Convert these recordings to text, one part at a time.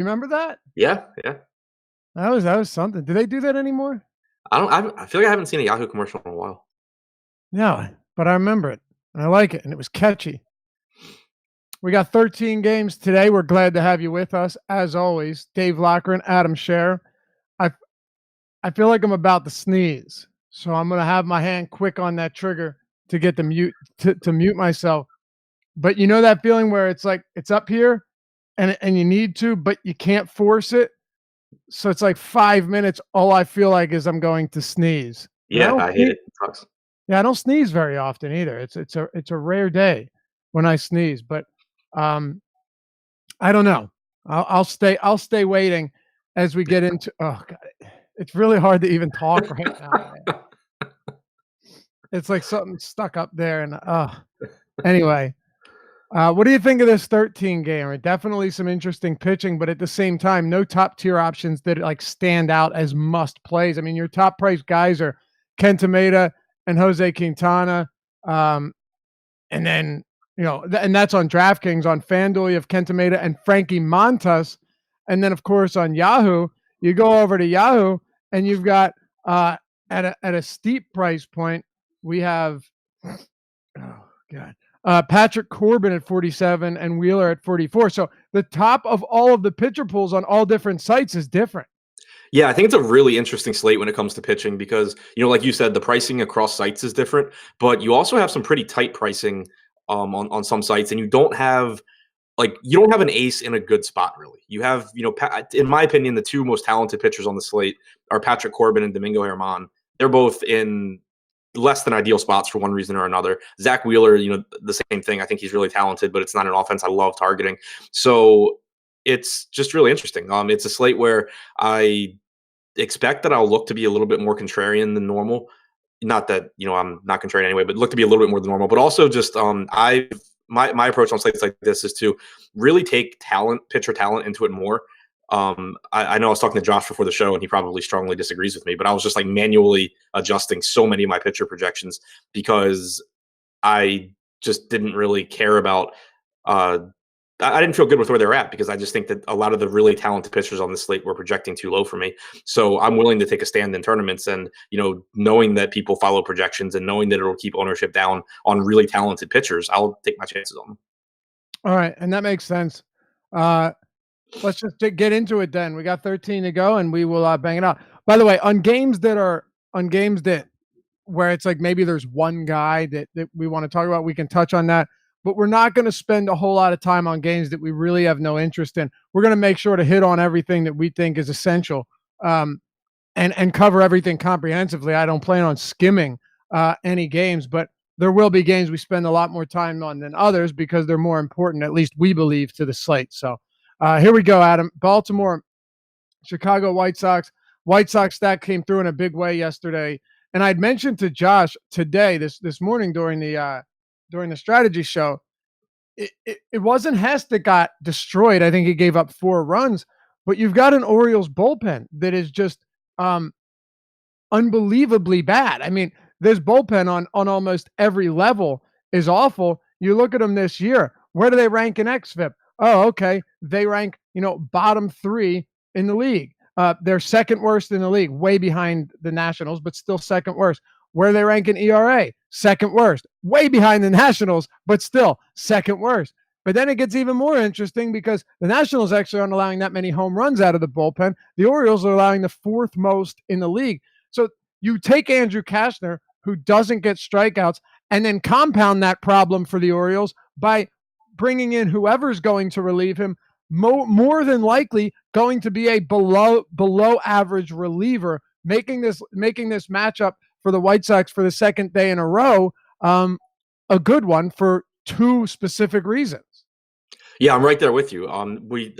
You remember that? Yeah, yeah. That was something. Do they do that anymore? I feel like I haven't seen a Yahoo commercial in a while. No, but I remember it, and I like it, and it was catchy. We got 13 games today. We're glad to have you with us, as always. Dave Lockren, Adam Scher. I I feel like I'm about to sneeze, so I'm gonna have my hand quick on that trigger to get the mute to mute myself. But you know that feeling where it's like it's up here, and you need to, but you can't force it. So it's like 5 minutes. All I feel like is I'm going to sneeze, and I Yeah, don't I hate sneeze. it. It sucks. Yeah, I don't sneeze very often either. It's a rare day when I sneeze, but um, I don't know. I'll stay waiting as we get into. Oh god, it's really hard to even talk right now, man. It's like something stuck up there, and anyway. What do you think of this 13 gamer? Definitely some interesting pitching, but at the same time, no top tier options that like stand out as must plays. I mean, your top price guys are Kenta Maeda and Jose Quintana. Um, and then, and that's on DraftKings. On FanDuel, you have Kenta Maeda and Frankie Montas. And then, of course, on Yahoo, you go over to Yahoo and you've got at a steep price point, we have, oh, God. Patrick Corbin at 47 and Wheeler at 44. So the top of all of the pitcher pools on all different sites is different. Yeah, I think it's a really interesting slate when it comes to pitching because, like you said, the pricing across sites is different, but you also have some pretty tight pricing on some sites, and you don't have an ace in a good spot really. You have, in my opinion, the two most talented pitchers on the slate are Patrick Corbin and Domingo Germán. They're both in less than ideal spots for one reason or another. Zach Wheeler, the same thing. I think he's really talented, but it's not an offense I love targeting. So it's just really interesting. It's a slate where I expect that I'll look to be a little bit more contrarian than normal. Not that I'm not contrarian anyway, but look to be a little bit more than normal. But also just my approach on slates like this is to really take pitcher talent into it more. I know I was talking to Josh before the show, and he probably strongly disagrees with me, but I was just like manually adjusting so many of my pitcher projections because I just didn't really care about. I didn't feel good with where they're at because I just think that a lot of the really talented pitchers on the slate were projecting too low for me. So I'm willing to take a stand in tournaments, and knowing that people follow projections and knowing that it'll keep ownership down on really talented pitchers, I'll take my chances on them. All right, and that makes sense. Let's just get into it then. We got 13 to go, and we will bang it out. By the way, on games that where it's like maybe there's one guy that we want to talk about, we can touch on that. But we're not going to spend a whole lot of time on games that we really have no interest in. We're going to make sure to hit on everything that we think is essential, and cover everything comprehensively. I don't plan on skimming any games, but there will be games we spend a lot more time on than others because they're more important, at least we believe, to the slate. So here we go, Adam. Baltimore, Chicago White Sox. White Sox stat came through in a big way yesterday. And I'd mentioned to Josh today, this morning during the strategy show, it wasn't Hess that got destroyed. I think he gave up 4 runs, but you've got an Orioles bullpen that is just unbelievably bad. I mean, this bullpen on almost every level is awful. You look at them this year. Where do they rank in xFIP? Oh, okay. They rank, bottom 3 in the league. They're second worst in the league, way behind the Nationals, but still second worst. Where they rank in ERA, second worst, way behind the Nationals, but still second worst. But then it gets even more interesting because the Nationals actually aren't allowing that many home runs out of the bullpen. The Orioles are allowing the 4th most in the league. So you take Andrew Cashner, who doesn't get strikeouts, and then compound that problem for the Orioles by bringing in whoever's going to relieve him, more than likely going to be a below average reliever, making this matchup for the White Sox for the second day in a row a good one for 2 specific reasons. Yeah, I'm right there with you.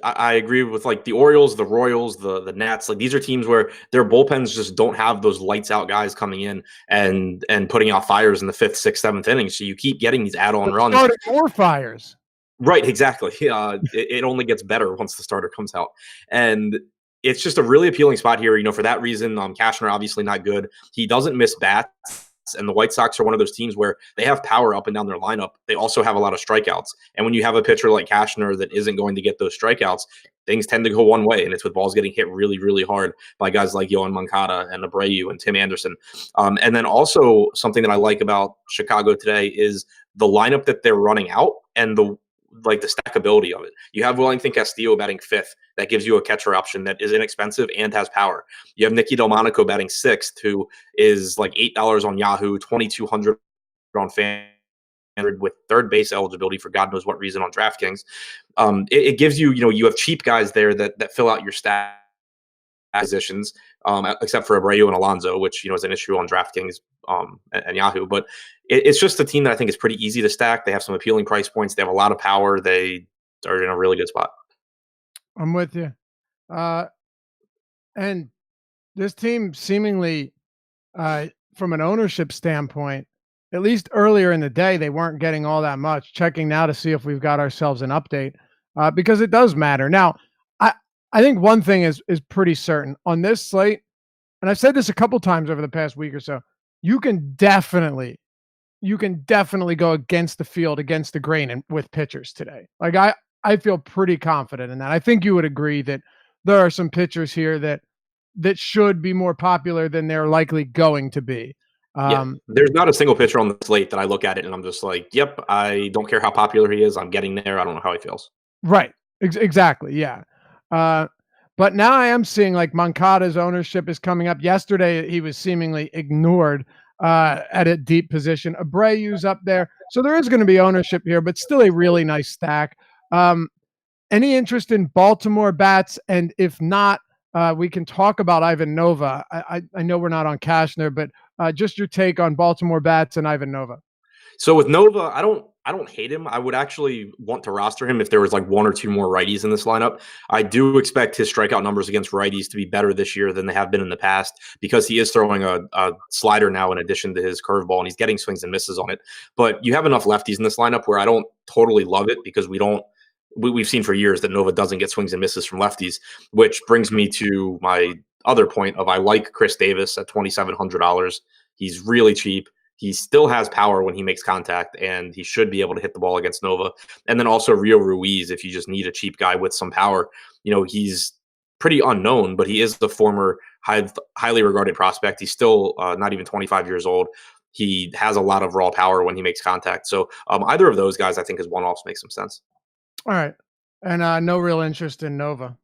I agree with like the Orioles, the Royals, the Nats. Like these are teams where their bullpens just don't have those lights out guys coming in and putting out fires in the 5th, 6th, 7th innings. So you keep getting these add-on runs. More fires. Right, exactly. It only gets better once the starter comes out, and it's just a really appealing spot here. For that reason, Cashner obviously not good. He doesn't miss bats. And the White Sox are one of those teams where they have power up and down their lineup. They also have a lot of strikeouts. And when you have a pitcher like Cashner that isn't going to get those strikeouts, things tend to go one way. And it's with balls getting hit really, really hard by guys like Yohan Moncada and Abreu and Tim Anderson. And then also something that I like about Chicago today is the lineup that they're running out and the stackability of it. You have Wellington Castillo batting fifth. That gives you a catcher option that is inexpensive and has power. You have Nicky Delmonico batting sixth, who is like $8 on Yahoo, $2,200 on FanDuel with third base eligibility for God knows what reason on DraftKings. It gives you, you have cheap guys there that fill out your stat positions, except for Abreu and Alonso, which is an issue on DraftKings and Yahoo. But it's just a team that I think is pretty easy to stack. They have some appealing price points. They have a lot of power. They are in a really good spot. I'm with you. And this team seemingly, from an ownership standpoint, at least earlier in the day, they weren't getting all that much. Checking now to see if we've got ourselves an update, because it does matter. Now, I think one thing is pretty certain on this slate, and I've said this a couple times over the past week or so. You can definitely go against the field, against the grain, with pitchers today. Like I feel pretty confident in that. I think you would agree that there are some pitchers here that should be more popular than they're likely going to be. There's not a single pitcher on the slate that I look at it and I'm just like, yep, I don't care how popular he is. I'm getting there. I don't know how he feels. Right. Exactly. Yeah. But now I am seeing like Moncada's ownership is coming up. Yesterday, he was seemingly ignored at a deep position. Abreu's up there. So there is going to be ownership here, but still a really nice stack. Any interest in Baltimore bats? And if not, we can talk about Ivan Nova. I know we're not on Cashner, but just your take on Baltimore bats and Ivan Nova. So with Nova, I don't hate him. I would actually want to roster him if there was like one or two more righties in this lineup. I do expect his strikeout numbers against righties to be better this year than they have been in the past because he is throwing a slider now in addition to his curveball, and he's getting swings and misses on it. But you have enough lefties in this lineup where I don't totally love it because we've seen for years that Nova doesn't get swings and misses from lefties, which brings me to my other point of I like Chris Davis at $2,700. He's really cheap. He still has power when he makes contact, and he should be able to hit the ball against Nova. And then also Rio Ruiz, if you just need a cheap guy with some power. He's pretty unknown, but he is the former highly regarded prospect. He's still not even 25 years old. He has a lot of raw power when he makes contact. So either of those guys, I think, as one-offs makes some sense. All right. And no real interest in Nova.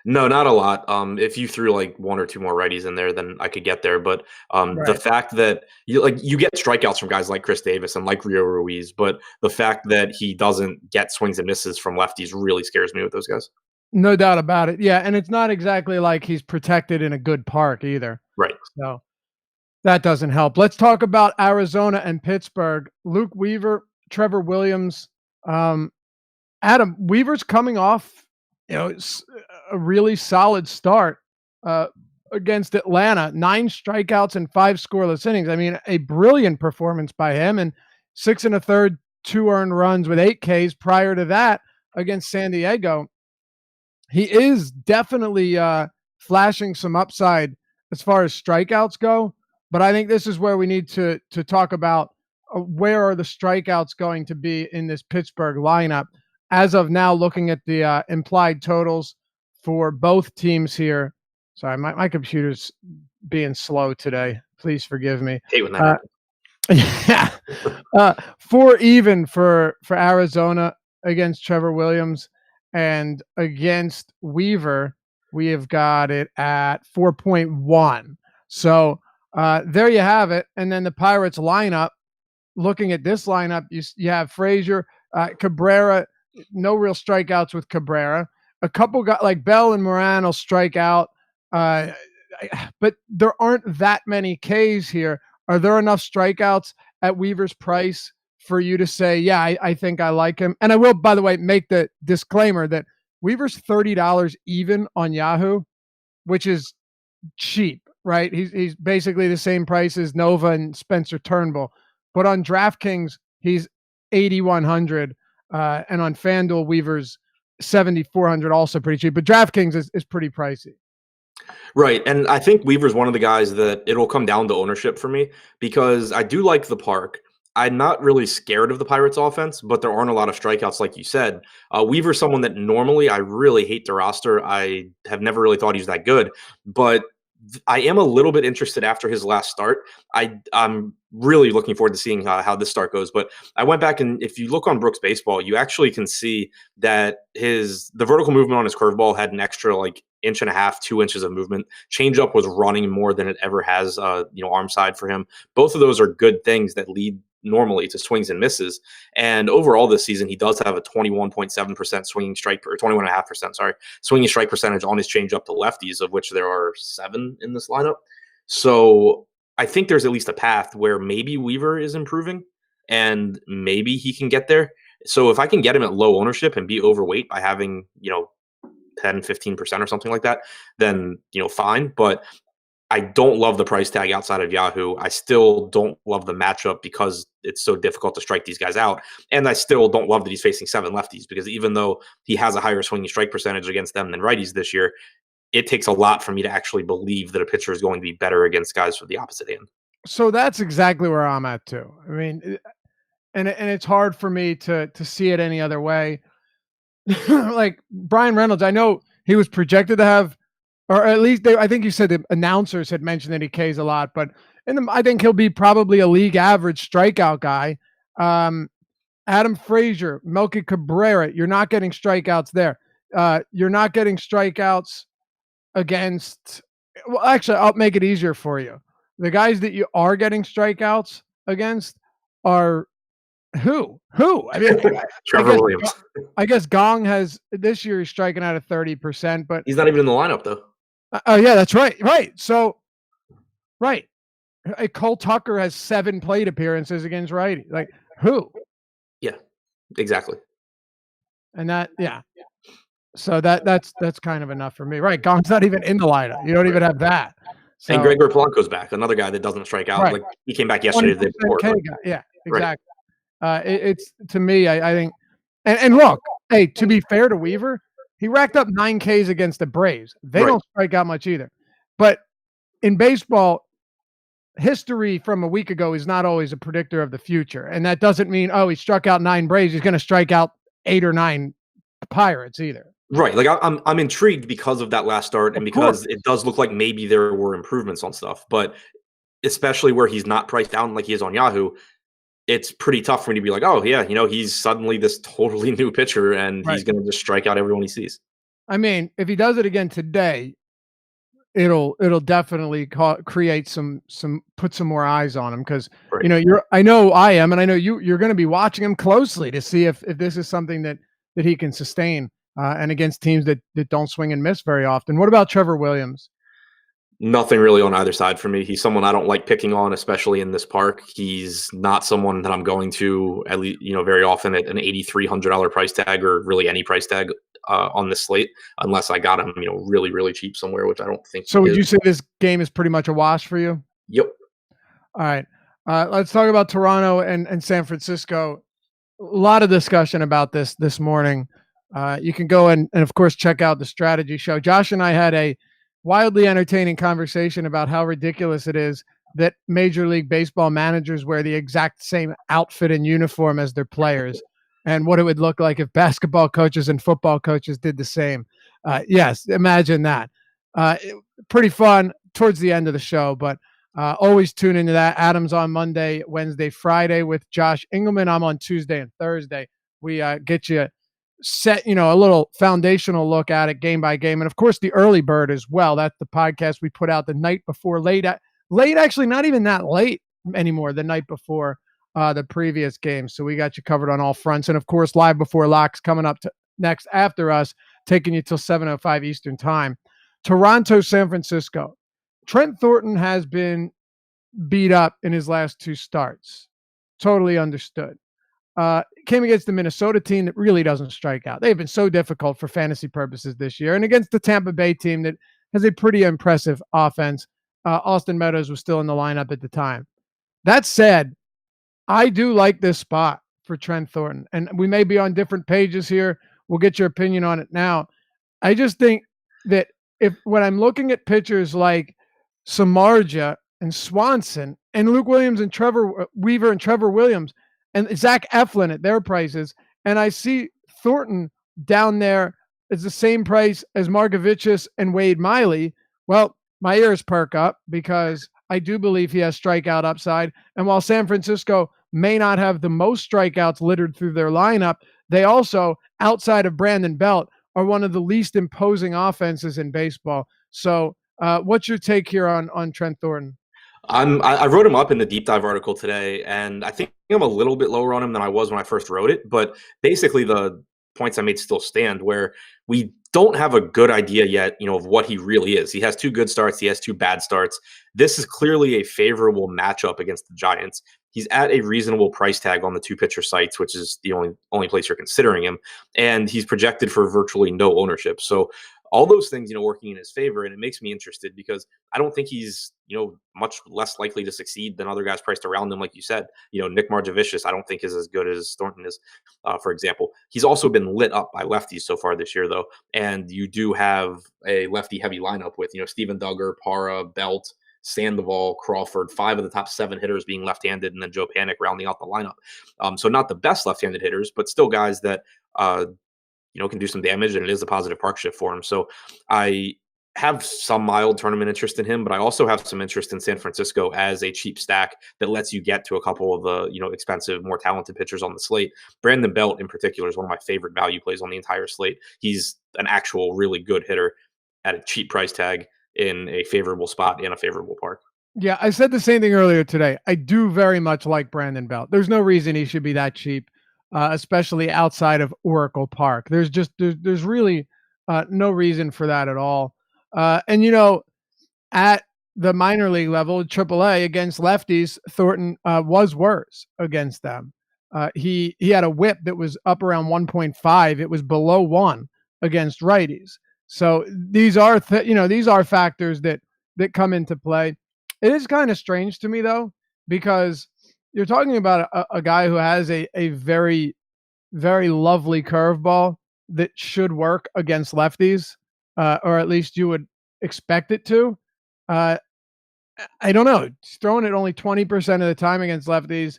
No, not a lot. If you threw like one or two more righties in there, then I could get there. But Right. The fact that you get strikeouts from guys like Chris Davis and like Rio Ruiz, but the fact that he doesn't get swings and misses from lefties really scares me with those guys. No doubt about it. Yeah, and it's not exactly like he's protected in a good park either. Right. So that doesn't help. Let's talk about Arizona and Pittsburgh. Luke Weaver, Trevor Williams. Adam, Weaver's coming off a really solid start against Atlanta. 9 strikeouts and 5 scoreless innings. I mean, a brilliant performance by him, and 6 1/3, 2 earned runs with 8 Ks prior to that against San Diego. He is definitely flashing some upside as far as strikeouts go, but I think this is where we need to talk about where are the strikeouts going to be in this Pittsburgh lineup. As of now, looking at the implied totals for both teams here. Sorry, my computer's being slow today. Please forgive me. Hate when that happens. Yeah. 4 even for Arizona against Trevor Williams, and against Weaver, we have got it at 4.1. So there you have it. And then the Pirates lineup, looking at this lineup, you have Frazier, Cabrera. No real strikeouts with Cabrera. A couple got like Bell and Moran will strike out, but there aren't that many Ks here. Are there enough strikeouts at Weaver's price for you to say, yeah, I think I like him? And I will, by the way, make the disclaimer that Weaver's $30 even on Yahoo, which is cheap, right? He's basically the same price as Nova and Spencer Turnbull, but on DraftKings he's 8,100. And on FanDuel, Weaver's 7,400, also pretty cheap. But DraftKings is pretty pricey. Right. And I think Weaver's one of the guys that it'll come down to ownership for me because I do like the park. I'm not really scared of the Pirates offense, but there aren't a lot of strikeouts, like you said. Weaver's someone that normally I really hate to roster. I have never really thought he was that good, but I am a little bit interested after his last start. I'm really looking forward to seeing how this start goes. But I went back and if you look on Brooks Baseball, you actually can see that the vertical movement on his curveball had an extra like inch and a half, 2 inches of movement. Changeup was running more than it ever has. Arm side for him. Both of those are good things that lead normally to swings and misses. And overall this season, he does have a 21.7% swinging strike, or 21.5%, sorry, swinging strike percentage on his changeup to lefties, of which there are 7 in this lineup. So I think there's at least a path where maybe Weaver is improving and maybe he can get there. So if I can get him at low ownership and be overweight by having, 10, 15% or something like that, then, fine. But I don't love the price tag outside of Yahoo. I still don't love the matchup because it's so difficult to strike these guys out. And I still don't love that he's facing 7 lefties because even though he has a higher swinging strike percentage against them than righties this year, it takes a lot for me to actually believe that a pitcher is going to be better against guys with the opposite hand. So that's exactly where I'm at too. I mean, and it's hard for me to see it any other way. Like Brian Reynolds, I know he was projected to have, or at least I think you said the announcers had mentioned that he Ks a lot, but I think he'll be probably a league average strikeout guy. Adam Frazier, Melky Cabrera, you're not getting strikeouts there. You're not getting strikeouts against. Well, actually, I'll make it easier for you. The guys that you are getting strikeouts against are who? I mean, Trevor Williams. I guess Gong has this year he's striking out at 30%, but he's not even in the lineup though. Oh yeah, that's right. Right. So, right. Cole Tucker has 7 plate appearances against righty. Like who? Yeah, exactly. And yeah. So that's kind of enough for me. Right. Gong's not even in the lineup. You don't even have that. So, and Gregor Polanco's back, another guy that doesn't strike out. Right. Like he came back yesterday. The day before, yeah, exactly. Right. It's to me, I think, and look, hey, to be fair to Weaver, he racked up 9 Ks against the Braves. They don't strike out much either. But in baseball, history from a week ago is not always a predictor of the future. And that doesn't mean, he struck out 9 Braves, he's going to strike out 8 or 9 Pirates either. Right. Like I'm intrigued because of that last start and because it does look like maybe there were improvements on stuff. But especially where he's not priced down like he is on Yahoo, it's pretty tough for me to be like, oh yeah, he's suddenly this totally new pitcher and he's going to just strike out everyone he sees. I mean, if he does it again today, it'll definitely create put some more eyes on him because I know I am, and I know you're going to be watching him closely to see if this is something that he can sustain and against teams that don't swing and miss very often. What about Trevor Williams? Nothing really on either side for me. He's someone I don't like picking on, especially in this park. He's not someone that I'm going to at least, very often at an $8,300 price tag or really any price tag on this slate, unless I got him, really, really cheap somewhere, which I don't think. So would you say this game is pretty much a wash for you? Yep. All right. Let's talk about Toronto and San Francisco. A lot of discussion about this morning. You can go and of course, check out the strategy show. Josh and I had a wildly entertaining conversation about how ridiculous it is that Major League Baseball managers wear the exact same outfit and uniform as their players and what it would look like if basketball coaches and football coaches did the same. Yes, imagine that. Pretty fun towards the end of the show, but always tune into that. Adam's on Monday, Wednesday, Friday with Josh Engelman. I'm on Tuesday and Thursday. We get you set, a little foundational look at it game by game. And of course the early bird as well. That's the podcast we put out the night before, late, actually not even that late anymore, the night before the previous game. So we got you covered on all fronts. And of course, live before locks coming up next after us, taking you till 7:05 Eastern time. Toronto, San Francisco. Trent Thornton has been beat up in his last 2 starts. Totally understood. Came against the Minnesota team that really doesn't strike out. They've been so difficult for fantasy purposes this year. And against the Tampa Bay team that has a pretty impressive offense. Austin Meadows was still in the lineup at the time. That said, I do like this spot for Trent Thornton. And we may be on different pages here. We'll get your opinion on it now. I just think that if when I'm looking at pitchers like Samardzija and Swanson and Luke Williams and Trevor Weaver and Trevor Williams and Zach Eflin at their prices, and I see Thornton down there is the same price as Margevicius and Wade Miley, well, my ears perk up because I do believe he has strikeout upside. And while San Francisco may not have the most strikeouts littered through their lineup, they also, outside of Brandon Belt, are one of the least imposing offenses in baseball. So, what's your take here on Trent Thornton? I wrote him up in the deep dive article today, and I think I'm a little bit lower on him than I was when I first wrote it. But basically, the points I made still stand, where we don't have a good idea yet, of what he really is. He has 2 good starts. He has 2 bad starts. This is clearly a favorable matchup against the Giants. He's at a reasonable price tag on the 2 pitcher sites, which is the only place you're considering him. And he's projected for virtually no ownership. So all those things, working in his favor. And it makes me interested because I don't think he's, much less likely to succeed than other guys priced around him. Like you said, Nick Margevicius, I don't think is as good as Thornton is, for example. He's also been lit up by lefties so far this year, though. And you do have a lefty heavy lineup with, Steven Duggar, Parra, Belt, Sandoval, Crawford, 5 of the top 7 hitters being left-handed, and then Joe Panic rounding out the lineup. So not the best left-handed hitters, but still guys that, can do some damage, and it is a positive park shift for him. So I have some mild tournament interest in him, but I also have some interest in San Francisco as a cheap stack that lets you get to a couple of the, expensive, more talented pitchers on the slate. Brandon Belt in particular is one of my favorite value plays on the entire slate. He's an actual really good hitter at a cheap price tag in a favorable spot in a favorable park. Yeah, I said the same thing earlier today. I do very much like Brandon Belt. There's no reason he should be that cheap, especially outside of Oracle Park. There's really no reason for that at all. And at the minor league level, AAA against lefties, Thornton was worse against them. He had a whip that was up around 1.5. It was below 1 against righties. So these are these are factors that come into play. It is kind of strange to me, though, because you're talking about a guy who has a very, very lovely curveball that should work against lefties, or at least you would expect it to. I don't know. He's throwing it only 20% of the time against lefties,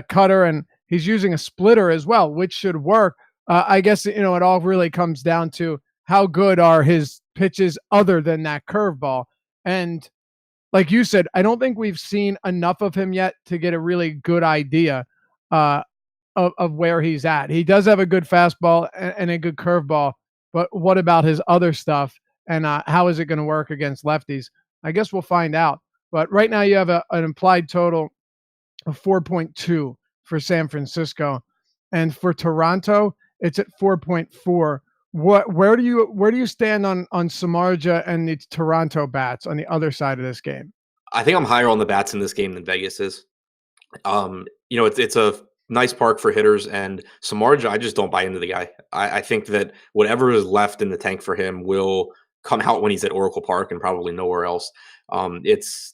cutter, and he's using a splitter as well, which should work. I guess, it all really comes down to how good are his pitches other than that curveball. And like you said, I don't think we've seen enough of him yet to get a really good idea of where he's at. He does have a good fastball and a good curveball, but what about his other stuff? And how is it going to work against lefties? I guess we'll find out. But right now you have an implied total of 4.2 for San Francisco. And for Toronto, it's at 4.4. Where do you stand on Samardzija and the Toronto bats on the other side of this game? I think I'm higher on the bats in this game than Vegas is. It's a nice park for hitters, and Samardzija, I just don't buy into the guy. I think that whatever is left in the tank for him will come out when he's at Oracle Park and probably nowhere else. It's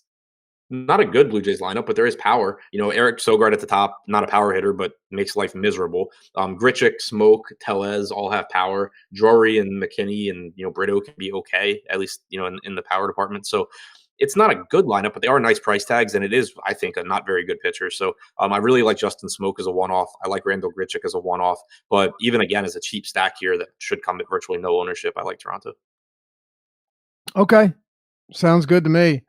not a good Blue Jays lineup, but there is power. Eric Sogard at the top, not a power hitter, but makes life miserable. Grichuk, Smoke, Tellez all have power. Drury and McKinney and, Brito can be okay, at least, in the power department. So it's not a good lineup, but they are nice price tags, and it is, I think, a not very good pitcher. So I really like Justin Smoke as a one-off. I like Randall Grichuk as a one-off. But even, again, as a cheap stack here that should come at virtually no ownership, I like Toronto. Okay. Sounds good to me.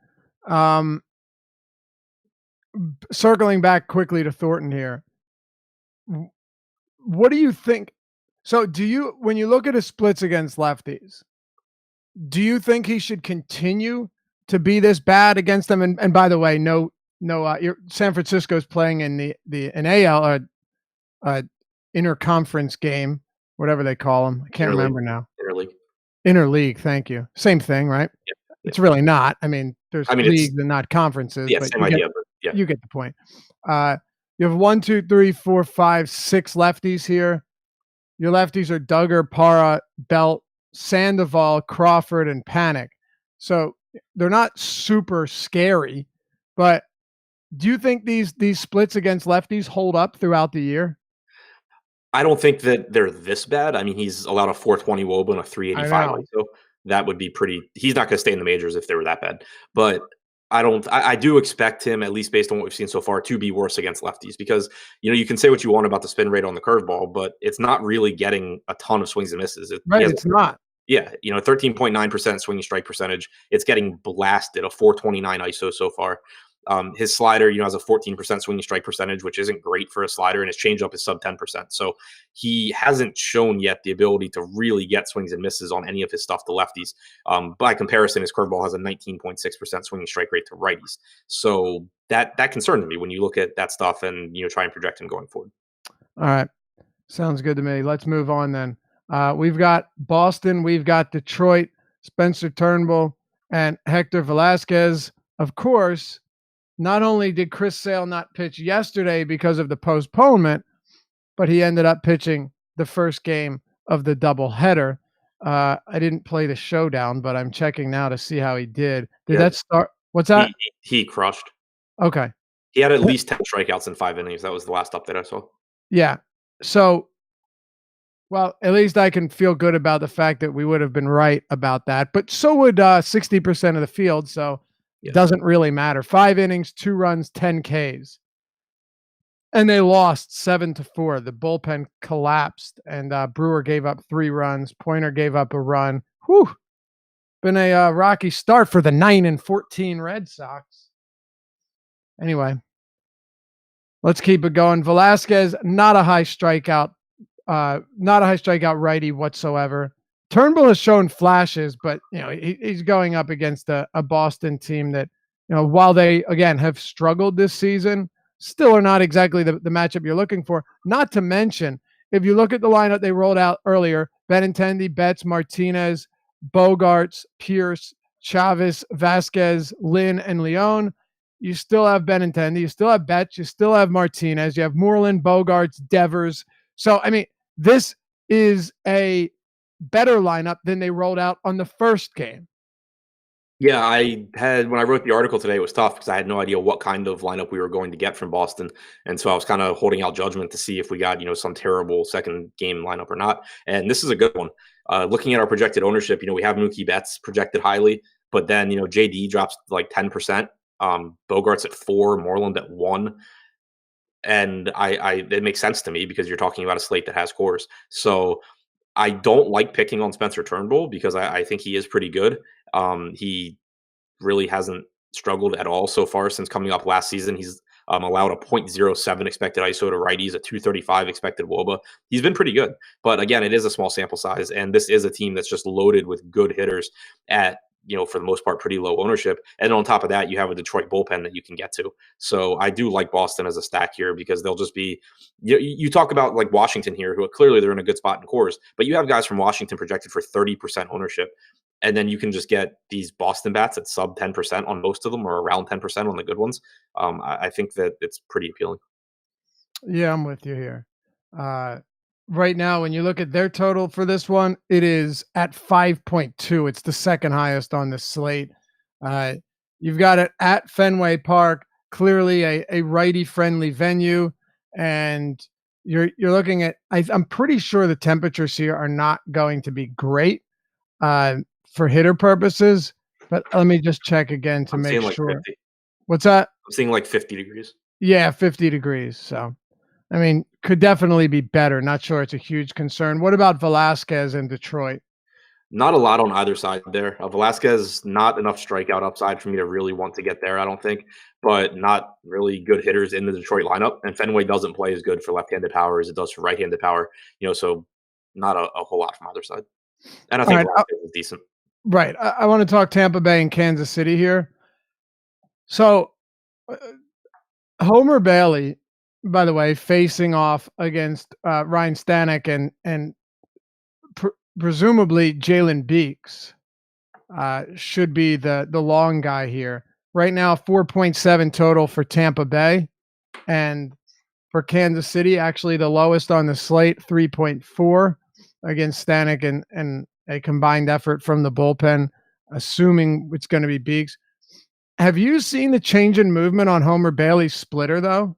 Circling back quickly to Thornton here, what do you think? So when you look at his splits against lefties, do you think he should continue to be this bad against them? And by the way, San Francisco's playing in an AL interconference game, whatever they call them. I can't remember now. Interleague. Thank you. Same thing, right? Yeah. It's really not. I mean, there's leagues and not conferences. Yeah, same idea. Yeah. You get the point. You have 1, 2, 3, 4, 5, 6 lefties here. Your lefties are Duggar, Parra, Belt, Sandoval, Crawford, and Panic. So they're not super scary, but do you think these splits against lefties hold up throughout the year? I don't think that they're this bad. I mean, he's allowed a 420 WOBA and a 385 ISO. that would be pretty. He's not going to stay in the majors if they were that bad. But I do expect him, at least based on what we've seen so far, to be worse against lefties because, you can say what you want about the spin rate on the curveball, but it's not really getting a ton of swings and misses. He Right, has it's not. 13.9% swinging strike percentage. It's getting blasted, a 429 ISO so far. His slider, has a 14% swinging strike percentage, which isn't great for a slider, and his changeup is sub 10%. So he hasn't shown yet the ability to really get swings and misses on any of his stuff to lefties. By comparison, his curveball has a 19.6% swinging strike rate to righties. So that concerns me when you look at that stuff and try and project him going forward. All right. Sounds good to me. Let's move on then. We've got Boston, we've got Detroit, Spencer Turnbull, and Hector Velasquez. Of course, not only did Chris Sale not pitch yesterday because of the postponement, but he ended up pitching the first game of the doubleheader. I didn't play the showdown, but I'm checking now to see how he did. Did that start? What's that? He crushed. Okay. He had at least 10 strikeouts in 5 innings. That was the last update I saw. Yeah. So, well, at least I can feel good about the fact that we would have been right about that. But so would 60% of the field. So it doesn't really matter. 5 innings, 2 runs, 10 Ks. And they lost 7-4. The bullpen collapsed, and Brewer gave up 3 runs. Pointer gave up a run. Whew. Been a rocky start for the 9-14 Red Sox. Anyway, let's keep it going. Velasquez, not a high strikeout righty whatsoever. Turnbull has shown flashes, but he's going up against a Boston team that, while they again have struggled this season, still are not exactly the matchup you're looking for. Not to mention, if you look at the lineup they rolled out earlier, Benintendi, Betts, Martinez, Bogarts, Pierce, Chavez, Vasquez, Lynn, and Leon. You still have Benintendi, you still have Betts, you still have Martinez, you have Moreland, Bogarts, Devers. So, I mean, this is a better lineup than they rolled out on the first game. Yeah, when I wrote the article today, it was tough because I had no idea what kind of lineup we were going to get from Boston. And so I was kind of holding out judgment to see if we got, some terrible second game lineup or not. And this is a good one. Looking at our projected ownership, we have Mookie Betts projected highly, but then, JD drops like 10%, Bogarts at 4, Moreland at 1. And it makes sense to me because you're talking about a slate that has cores. So I don't like picking on Spencer Turnbull because I think he is pretty good. He really hasn't struggled at all so far since coming up last season. He's allowed a .07 expected ISO to righties, a 235 expected WOBA. He's been pretty good. But again, it is a small sample size, and this is a team that's just loaded with good hitters at, for the most part, pretty low ownership. And on top of that, you have a Detroit bullpen that you can get to. So I do like Boston as a stack here because they'll just be, you talk about like Washington here, who clearly they're in a good spot in cores, but you have guys from Washington projected for 30% ownership. And then you can just get these Boston bats at sub 10% on most of them, or around 10% on the good ones. I think that it's pretty appealing. Yeah, I'm with you here. Right now, when you look at their total for this one, it is at 5.2. It's the second highest on the slate. You've got it at Fenway Park, clearly a righty-friendly venue, and you're looking at. I'm pretty sure the temperatures here are not going to be great for hitter purposes. But let me just check again to make sure. 50. What's that? I'm seeing like 50 degrees. Yeah, 50 degrees. So, I mean, could definitely be better. Not sure it's a huge concern. What about Velasquez in Detroit? Not a lot on either side there. Velasquez, not enough strikeout upside for me to really want to get there, I don't think, but not really good hitters in the Detroit lineup. And Fenway doesn't play as good for left-handed power as it does for right-handed power, so not a whole lot from either side. And I think Velasquez is decent. Right. I want to talk Tampa Bay and Kansas City here. So, Homer Bailey, by the way, facing off against Ryan Stanek and presumably Jalen Beeks should be the long guy here. Right now, 4.7 total for Tampa Bay, and for Kansas City, actually the lowest on the slate, 3.4 against Stanek and a combined effort from the bullpen, assuming it's going to be Beeks. Have you seen the change in movement on Homer Bailey's splitter, though?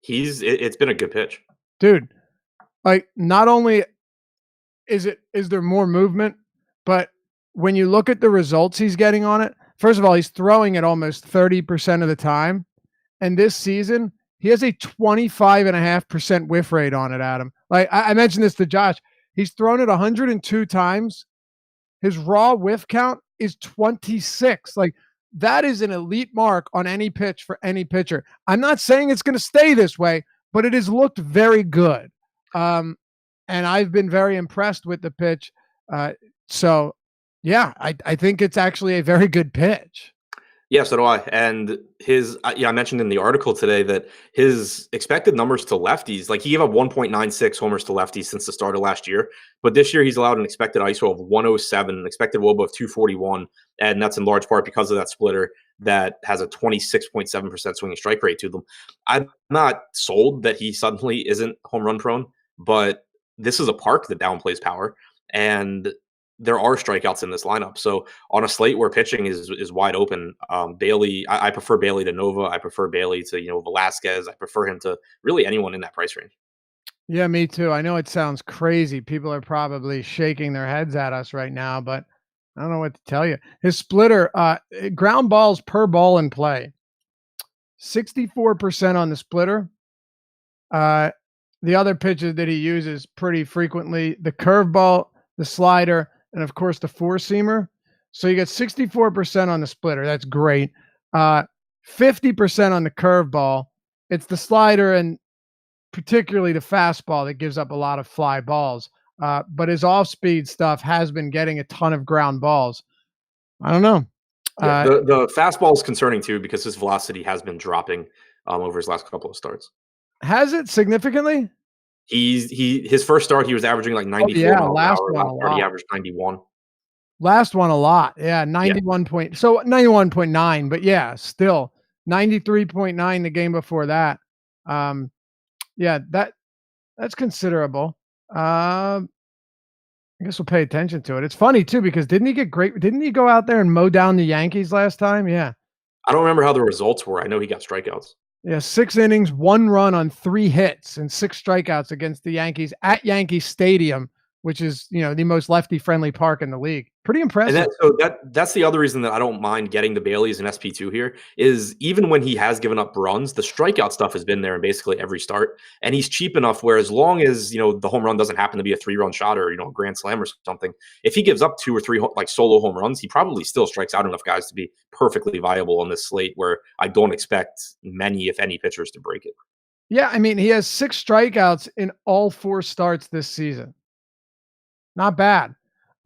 It's been a good pitch. Dude, like, not only is there more movement, but when you look at the results he's getting on it, first of all, he's throwing it almost 30% of the time. And this season, he has a 25.5% whiff rate on it, Adam. Like I mentioned this to Josh. He's thrown it 102 times. His raw whiff count is 26. Like that is an elite mark on any pitch for any pitcher. I'm not saying it's going to stay this way, but it has looked very good. And I've been very impressed with the pitch. So, yeah, I think it's actually a very good pitch. Yeah, so do I. And I mentioned in the article today that his expected numbers to lefties, like he gave up 1.96 homers to lefties since the start of last year. But this year he's allowed an expected ISO of 107, an expected WOBA of 241. And that's in large part because of that splitter that has a 26.7% swinging strike rate to them. I'm not sold that he suddenly isn't home run prone, but this is a park that downplays power. And there are strikeouts in this lineup. So on a slate where pitching is wide open, Bailey, I prefer Bailey to Nova. I prefer Bailey to Velasquez. I prefer him to really anyone in that price range. Yeah, me too. I know it sounds crazy. People are probably shaking their heads at us right now, but I don't know what to tell you. His splitter, ground balls per ball in play, 64% on the splitter. The other pitches that he uses pretty frequently, the curveball, the slider, and of course the four-seamer. So you get 64% on the splitter. That's great. 50% on the curveball. It's the slider and particularly the fastball that gives up a lot of fly balls. But his off-speed stuff has been getting a ton of ground balls. I don't know. Yeah, the fastball is concerning too because his velocity has been dropping over his last couple of starts. Has it significantly? His first start he was averaging like 94 miles an hour. Last start he averaged 91. Last one a lot. Yeah, 91 point. So 91.9, but yeah, still 93.9 the game before that. Yeah, that's considerable. I guess we'll pay attention to it. It's funny too because didn't he go out there and mow down the Yankees last time? Yeah. I don't remember how the results were. I know he got strikeouts. Yeah, 6 innings, 1 run on 3 hits, and 6 strikeouts against the Yankees at Yankee Stadium, which is, the most lefty-friendly park in the league. Pretty impressive. And that's the other reason that I don't mind getting the Baileys and SP2 here is even when he has given up runs, the strikeout stuff has been there in basically every start. And he's cheap enough where as long as, the home run doesn't happen to be a 3-run shot or, a grand slam or something, if he gives up 2 or 3 like solo home runs, he probably still strikes out enough guys to be perfectly viable on this slate where I don't expect many, if any, pitchers to break it. Yeah, I mean, he has 6 strikeouts in all 4 starts this season. Not bad.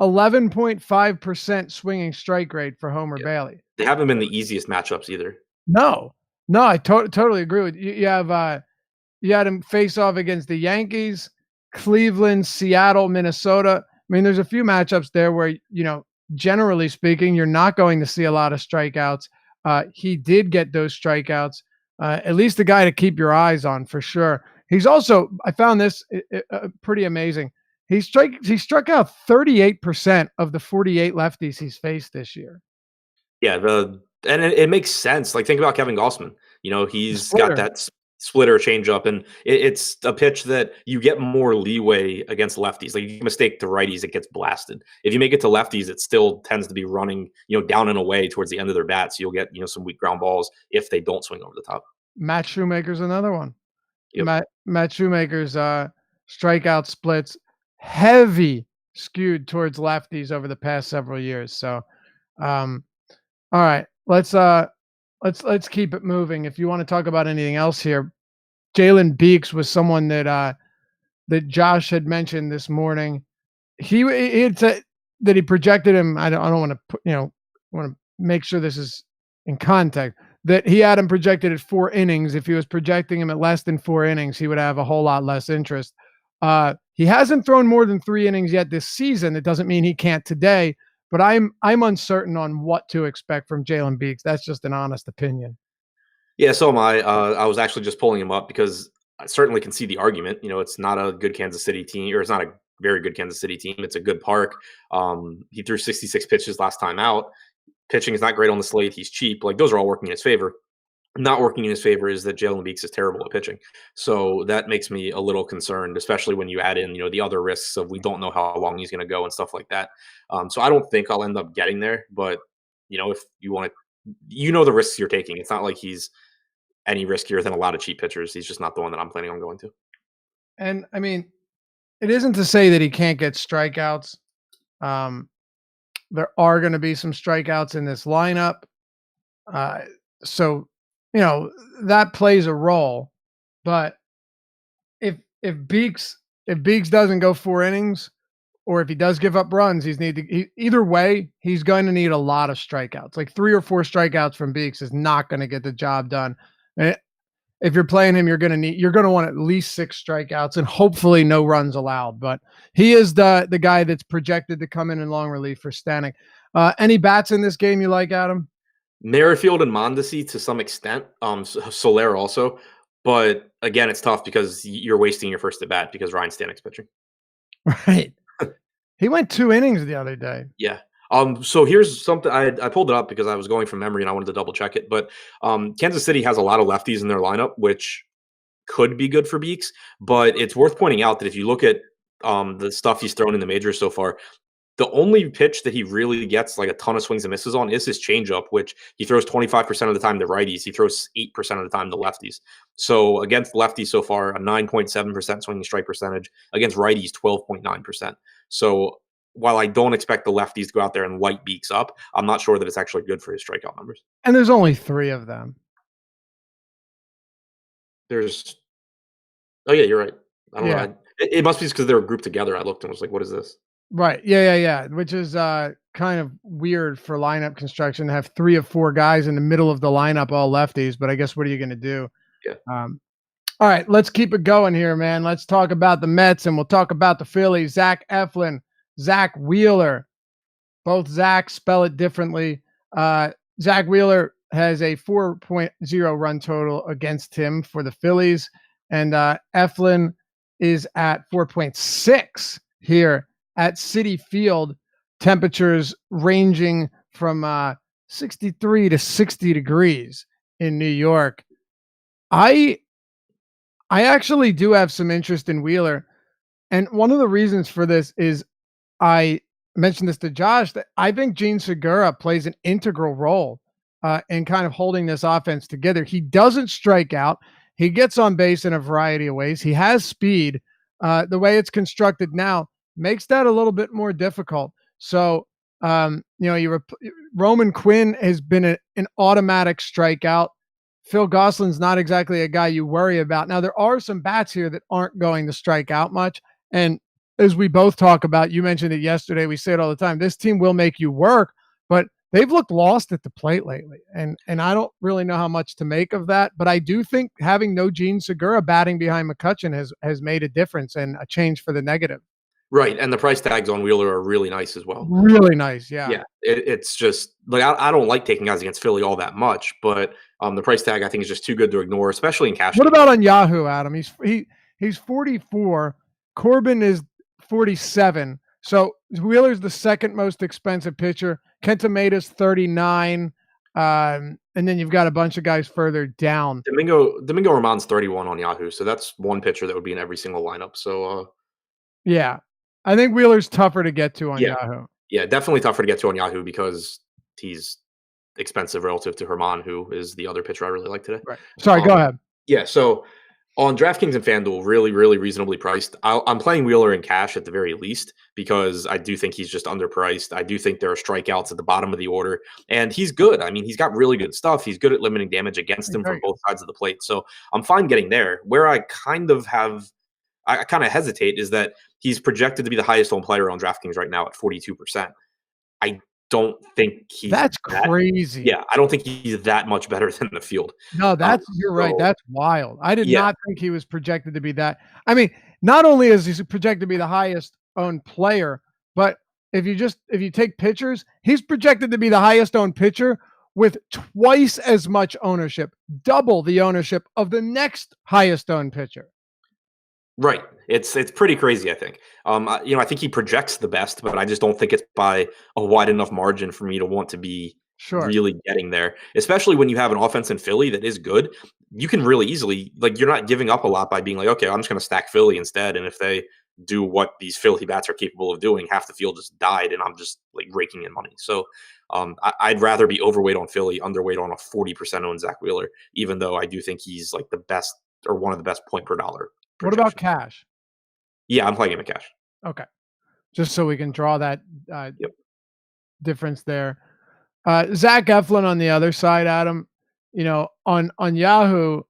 11.5% swinging strike rate for Homer Bailey. They haven't been the easiest matchups either. No, I totally agree with you. You had him face off against the Yankees, Cleveland, Seattle, Minnesota. I mean, there's a few matchups there where, generally speaking, you're not going to see a lot of strikeouts. He did get those strikeouts. At least a guy to keep your eyes on for sure. He's also, I found this pretty amazing. He struck out 38% of the 48 lefties he's faced this year. Yeah, and it makes sense. Like think about Kevin Gausman. He's got that splitter changeup, and it's a pitch that you get more leeway against lefties. Like you mistake to righties, it gets blasted. If you make it to lefties, it still tends to be running, down and away towards the end of their bat. So you'll get, some weak ground balls if they don't swing over the top. Matt Shoemaker's another one. Yep. Matt Shoemaker's strikeout splits heavy skewed towards lefties over the past several years. So, all right, let's keep it moving. If you want to talk about anything else here, Jalen Beeks was someone that Josh had mentioned this morning. He had said that he projected him. I don't want to put, want to make sure this is in context. That he had him projected at 4 innings. If he was projecting him at less than 4 innings, he would have a whole lot less interest. He hasn't thrown more than 3 innings yet this season. It doesn't mean he can't today, but I'm uncertain on what to expect from Jalen Beeks. That's just an honest opinion. Yeah, so am I. I was actually just pulling him up because I certainly can see the argument. It's not a good Kansas City team, or it's not a very good Kansas City team. It's a good park. He threw 66 pitches last time out. Pitching is not great on the slate. He's cheap. Like those are all working in his favor. not working in his favor is that Jalen Beeks is terrible at pitching. So that makes me a little concerned, especially when you add in, the other risks of we don't know how long he's going to go and stuff like that. So I don't think I'll end up getting there, but if you want to, the risks you're taking. It's not like he's any riskier than a lot of cheap pitchers. He's just not the one that I'm planning on going to. And I mean, it isn't to say that he can't get strikeouts. Um, there are going to be some strikeouts in this lineup. So, that plays a role. But if Beeks doesn't go 4 innings, or if he does give up runs, either way, he's going to need a lot of strikeouts. Like 3 or 4 strikeouts from Beeks is not going to get the job done. And if you're playing him, you're going to want at least 6 strikeouts and hopefully no runs allowed. But he is the guy that's projected to come in long relief for Stanek. Any bats in this game you like, Adam? Merrifield and Mondesi to some extent. Soler also. But again, it's tough because you're wasting your first at bat because Ryan Stanek's pitching. Right. He went 2 innings the other day. Yeah. So here's something I pulled it up because I was going from memory and I wanted to double check it. But Kansas City has a lot of lefties in their lineup, which could be good for Beeks. But it's worth pointing out that if you look at the stuff he's thrown in the majors so far, the only pitch that he really gets like a ton of swings and misses on is his changeup, which he throws 25% of the time to righties. He throws 8% of the time to lefties. So against lefties so far, a 9.7% swinging strike percentage. Against righties, 12.9%. So while I don't expect the lefties to go out there and light Beeks up, I'm not sure that it's actually good for his strikeout numbers. And there's only 3 of them. Oh yeah, you're right. I don't know. It must be because they were grouped together. I looked and was like, what is this? Right. Yeah. Which is kind of weird for lineup construction to have 3 of 4 guys in the middle of the lineup, all lefties. But I guess what are you going to do? Yeah. All right, let's keep it going here, man. Let's talk about the Mets and we'll talk about the Phillies. Zach Eflin, Zach Wheeler. Both Zach spell it differently. Zach Wheeler has a 4.0 run total against him for the Phillies. And Eflin is at 4.6 here at Citi Field. Temperatures ranging from 63 to 60 degrees in New York. I actually do have some interest in Wheeler. And one of the reasons for this is I mentioned this to Josh that I think Gene Segura plays an integral role in kind of holding this offense together. He doesn't strike out. He gets on base in a variety of ways. He has speed. The way it's constructed now makes that a little bit more difficult. So, Roman Quinn has been an automatic strikeout. Phil Gosselin's not exactly a guy you worry about. Now, there are some bats here that aren't going to strike out much. And as we both talk about, you mentioned it yesterday, we say it all the time, this team will make you work, but they've looked lost at the plate lately. And I don't really know how much to make of that, but I do think having no Gene Segura batting behind McCutchen has made a difference and a change for the negative. Right, and the price tags on Wheeler are really nice as well. Really nice, yeah. Yeah, it's just like I don't like taking guys against Philly all that much, but the price tag I think is just too good to ignore, especially in cash. What about on Yahoo, Adam? He's 44. Corbin is 47. So Wheeler's the second most expensive pitcher. Kenta Maeda's 39. And then you've got a bunch of guys further down. Domingo Roman's 31 on Yahoo, so that's one pitcher that would be in every single lineup. So yeah. I think Wheeler's tougher to get to on Yahoo. Yeah, definitely tougher to get to on Yahoo because he's expensive relative to Herman, who is the other pitcher I really like today. Right. Sorry, go ahead. Yeah, so on DraftKings and FanDuel, really, really reasonably priced. I'm playing Wheeler in cash at the very least because I do think he's just underpriced. I do think there are strikeouts at the bottom of the order, and he's good. I mean, he's got really good stuff. He's good at limiting damage against him from both sides of the plate. So I'm fine getting there. Where I kind of hesitate is that he's projected to be the highest owned player on DraftKings right now at 42%. I don't think he's crazy. Yeah, I don't think he's that much better than the field. No, you're right. That's wild. I did not think he was projected to be that. I mean, not only is he projected to be the highest owned player, but if you take pitchers, he's projected to be the highest owned pitcher with twice as much ownership, double the ownership of the next highest owned pitcher. Right. It's pretty crazy, I think. I think he projects the best, but I just don't think it's by a wide enough margin for me to want to be Sure. really getting there, especially when you have an offense in Philly that is good. You can really easily, like, you're not giving up a lot by being like, okay, I'm just going to stack Philly instead. And if they do what these Philly bats are capable of doing, half the field just died, and I'm just like raking in money. So I'd rather be overweight on Philly, underweight on a 40% owned Zach Wheeler, even though I do think he's like the best or one of the best point per dollar What about projections. cash? Yeah, I'm playing him in cash. Okay. Just so we can draw that Yep. difference there. Zach Eflin on the other side, Adam, on Yahoo,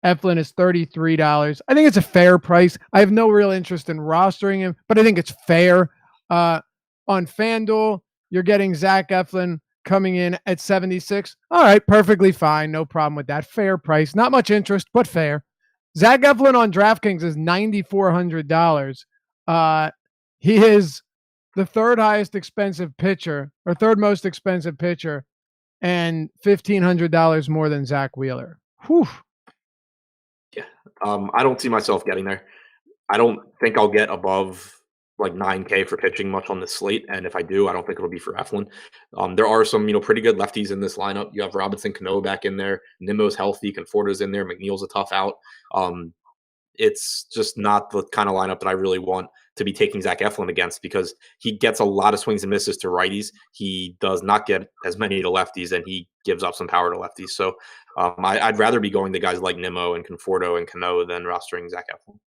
Eflin is $33. I think it's a fair price. I have no real interest in rostering him, but I think it's fair. On FanDuel, you're getting Zach Eflin coming in at 76. All right, perfectly fine. No problem with that. Fair price. Not much interest, but fair. Zach Eflin on DraftKings is $9,400. He is the third highest expensive pitcher, or third most expensive pitcher, and $1,500 more than Zach Wheeler. Whew. Yeah. I don't see myself getting there. I don't think I'll get above like 9K for pitching much on this slate. And if I do, I don't think it'll be for Eflin. There are some, pretty good lefties in this lineup. You have Robinson Cano back in there. Nimmo's healthy. Conforto's in there. McNeil's a tough out. It's just not the kind of lineup that I really want to be taking Zach Eflin against, because he gets a lot of swings and misses to righties. He does not get as many to lefties, and he gives up some power to lefties. So I'd rather be going to guys like Nimmo and Conforto and Cano than rostering Zach Eflin.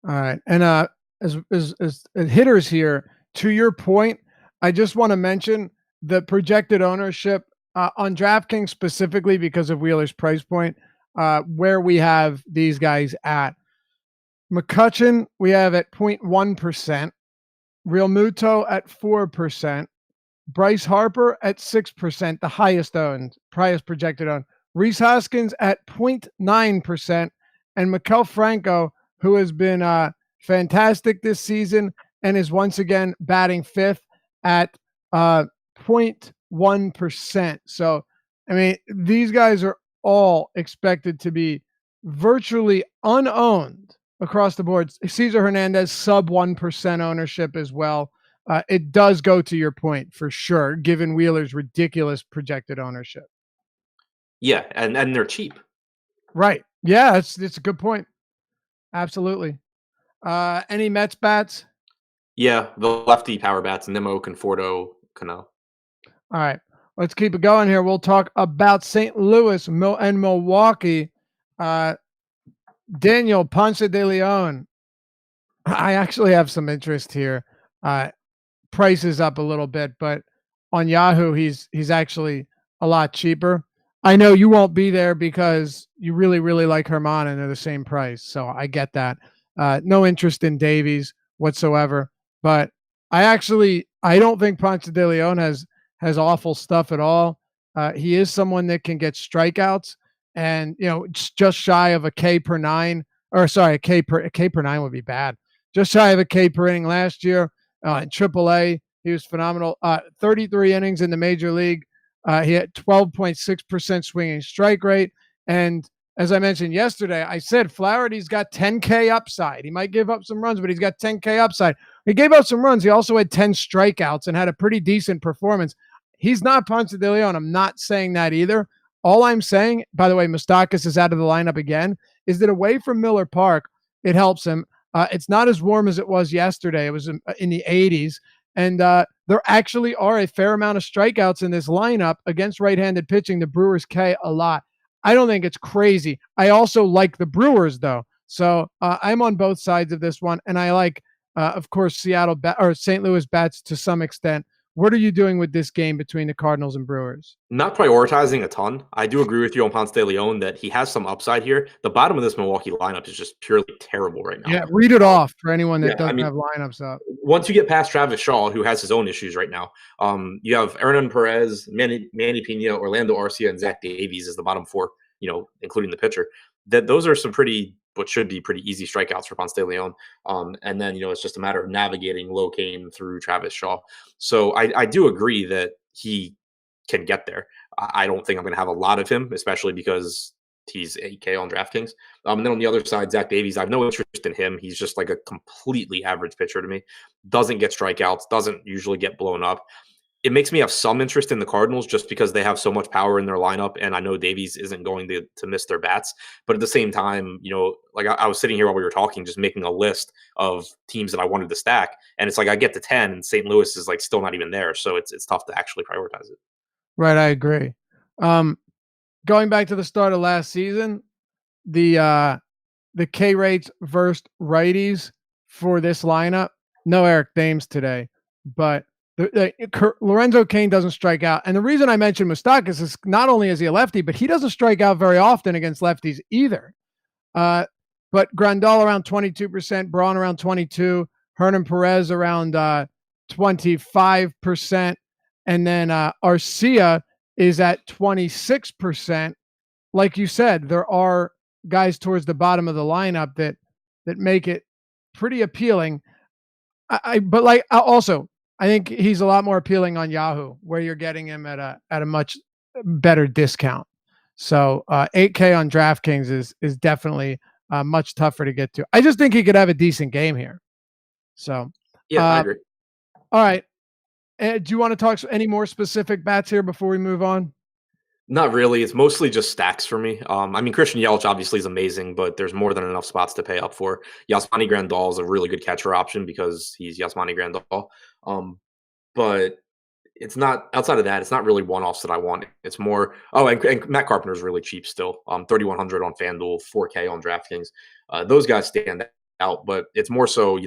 All right. And as hitters here, to your point, I just want to mention the projected ownership on DraftKings specifically because of Wheeler's price point, where we have these guys at. McCutchen, we have at 0.1%. Real Muto at 4%. Bryce Harper at 6%, the highest projected owned. Rhys Hoskins at 0.9%. And Maikel Franco, who has been fantastic this season and is once again batting fifth at 0.1%. So, I mean, these guys are all expected to be virtually unowned across the board. Cesar Hernandez, sub 1% ownership as well. It does go to your point for sure, given Wheeler's ridiculous projected ownership. Yeah, and they're cheap. Right. Yeah, it's a good point. Absolutely. Any Mets bats? Yeah, the lefty power bats, Nimmo, Conforto, Cano. All right. Let's keep it going here. We'll talk about St. Louis and Milwaukee. Daniel Ponce de Leon. I actually have some interest here. Price is up a little bit, but on Yahoo, he's actually a lot cheaper. I know you won't be there because you really, really like Herman and they're the same price. So I get that. No interest in Davies whatsoever. But I don't think Ponce de Leon has awful stuff at all. He is someone that can get strikeouts, and just shy of a K per nine, or sorry, a K per nine would be bad. Just shy of a K per inning last year in AAA. He was phenomenal. 33 innings in the major league. He had 12.6% swinging strike rate. And as I mentioned yesterday, I said Flaherty's got 10K upside. He might give up some runs, but he's got 10K upside. He gave up some runs. He also had 10 strikeouts and had a pretty decent performance. He's not Ponce de Leon. I'm not saying that either. All I'm saying, by the way, Moustakas is out of the lineup again, is that away from Miller Park, it helps him. It's not as warm as it was yesterday. It was in the 80s. And there actually are a fair amount of strikeouts in this lineup against right-handed pitching. The Brewers K a lot. I don't think it's crazy. I also like the Brewers, though. So I'm on both sides of this one. And I like, of course, St. Louis bats to some extent. What are you doing with this game between the Cardinals and Brewers? Not prioritizing a ton. I do agree with you on Ponce de Leon that he has some upside here. The bottom of this Milwaukee lineup is just purely terrible right now. Yeah, read it off for anyone that doesn't have lineups up. Once you get past Travis Shaw, who has his own issues right now, you have Hernan Perez, Manny Pena, Orlando Arcia, and Zach Davies as the bottom four, including the pitcher. Those are some what should be pretty easy strikeouts for Ponce de Leon. And then, it's just a matter of navigating low cane through Travis Shaw. So I do agree that he can get there. I don't think I'm going to have a lot of him, especially because he's 8K on DraftKings. And then on the other side, Zach Davies, I have no interest in him. He's just like a completely average pitcher to me. Doesn't get strikeouts, doesn't usually get blown up. it makes me have some interest in the Cardinals just because they have so much power in their lineup, and I know Davies isn't going to miss their bats. But at the same time, like I was sitting here while we were talking, just making a list of teams that I wanted to stack, and it's like I get to 10, and St. Louis is like still not even there, so it's tough to actually prioritize it. Right, I agree. Going back to the start of last season, the K rates versus righties for this lineup. No Eric Thames today, but Lorenzo Cain doesn't strike out. And the reason I mentioned Moustakas is not only is he a lefty, but he doesn't strike out very often against lefties either. But Grandal around 22%, Braun around 22%, Hernan Perez around 25%, and then Arcia is at 26%. Like you said, there are guys towards the bottom of the lineup that make it pretty appealing. But I think he's a lot more appealing on Yahoo, where you're getting him at a much better discount. So 8K on DraftKings is definitely much tougher to get to. I just think he could have a decent game here. So Yeah, I agree. All right. Do you want to talk any more specific bats here before we move on? Not really. It's mostly just stacks for me. I mean, Christian Yelich obviously is amazing, but there's more than enough spots to pay up for. Yasmani Grandal is a really good catcher option because he's Yasmani Grandal. But it's not outside of that. It's not really one-offs that I want. It's more. Oh, and Matt Carpenter is really cheap still. 3,100 on FanDuel, 4K on DraftKings. Those guys stand out, but it's more so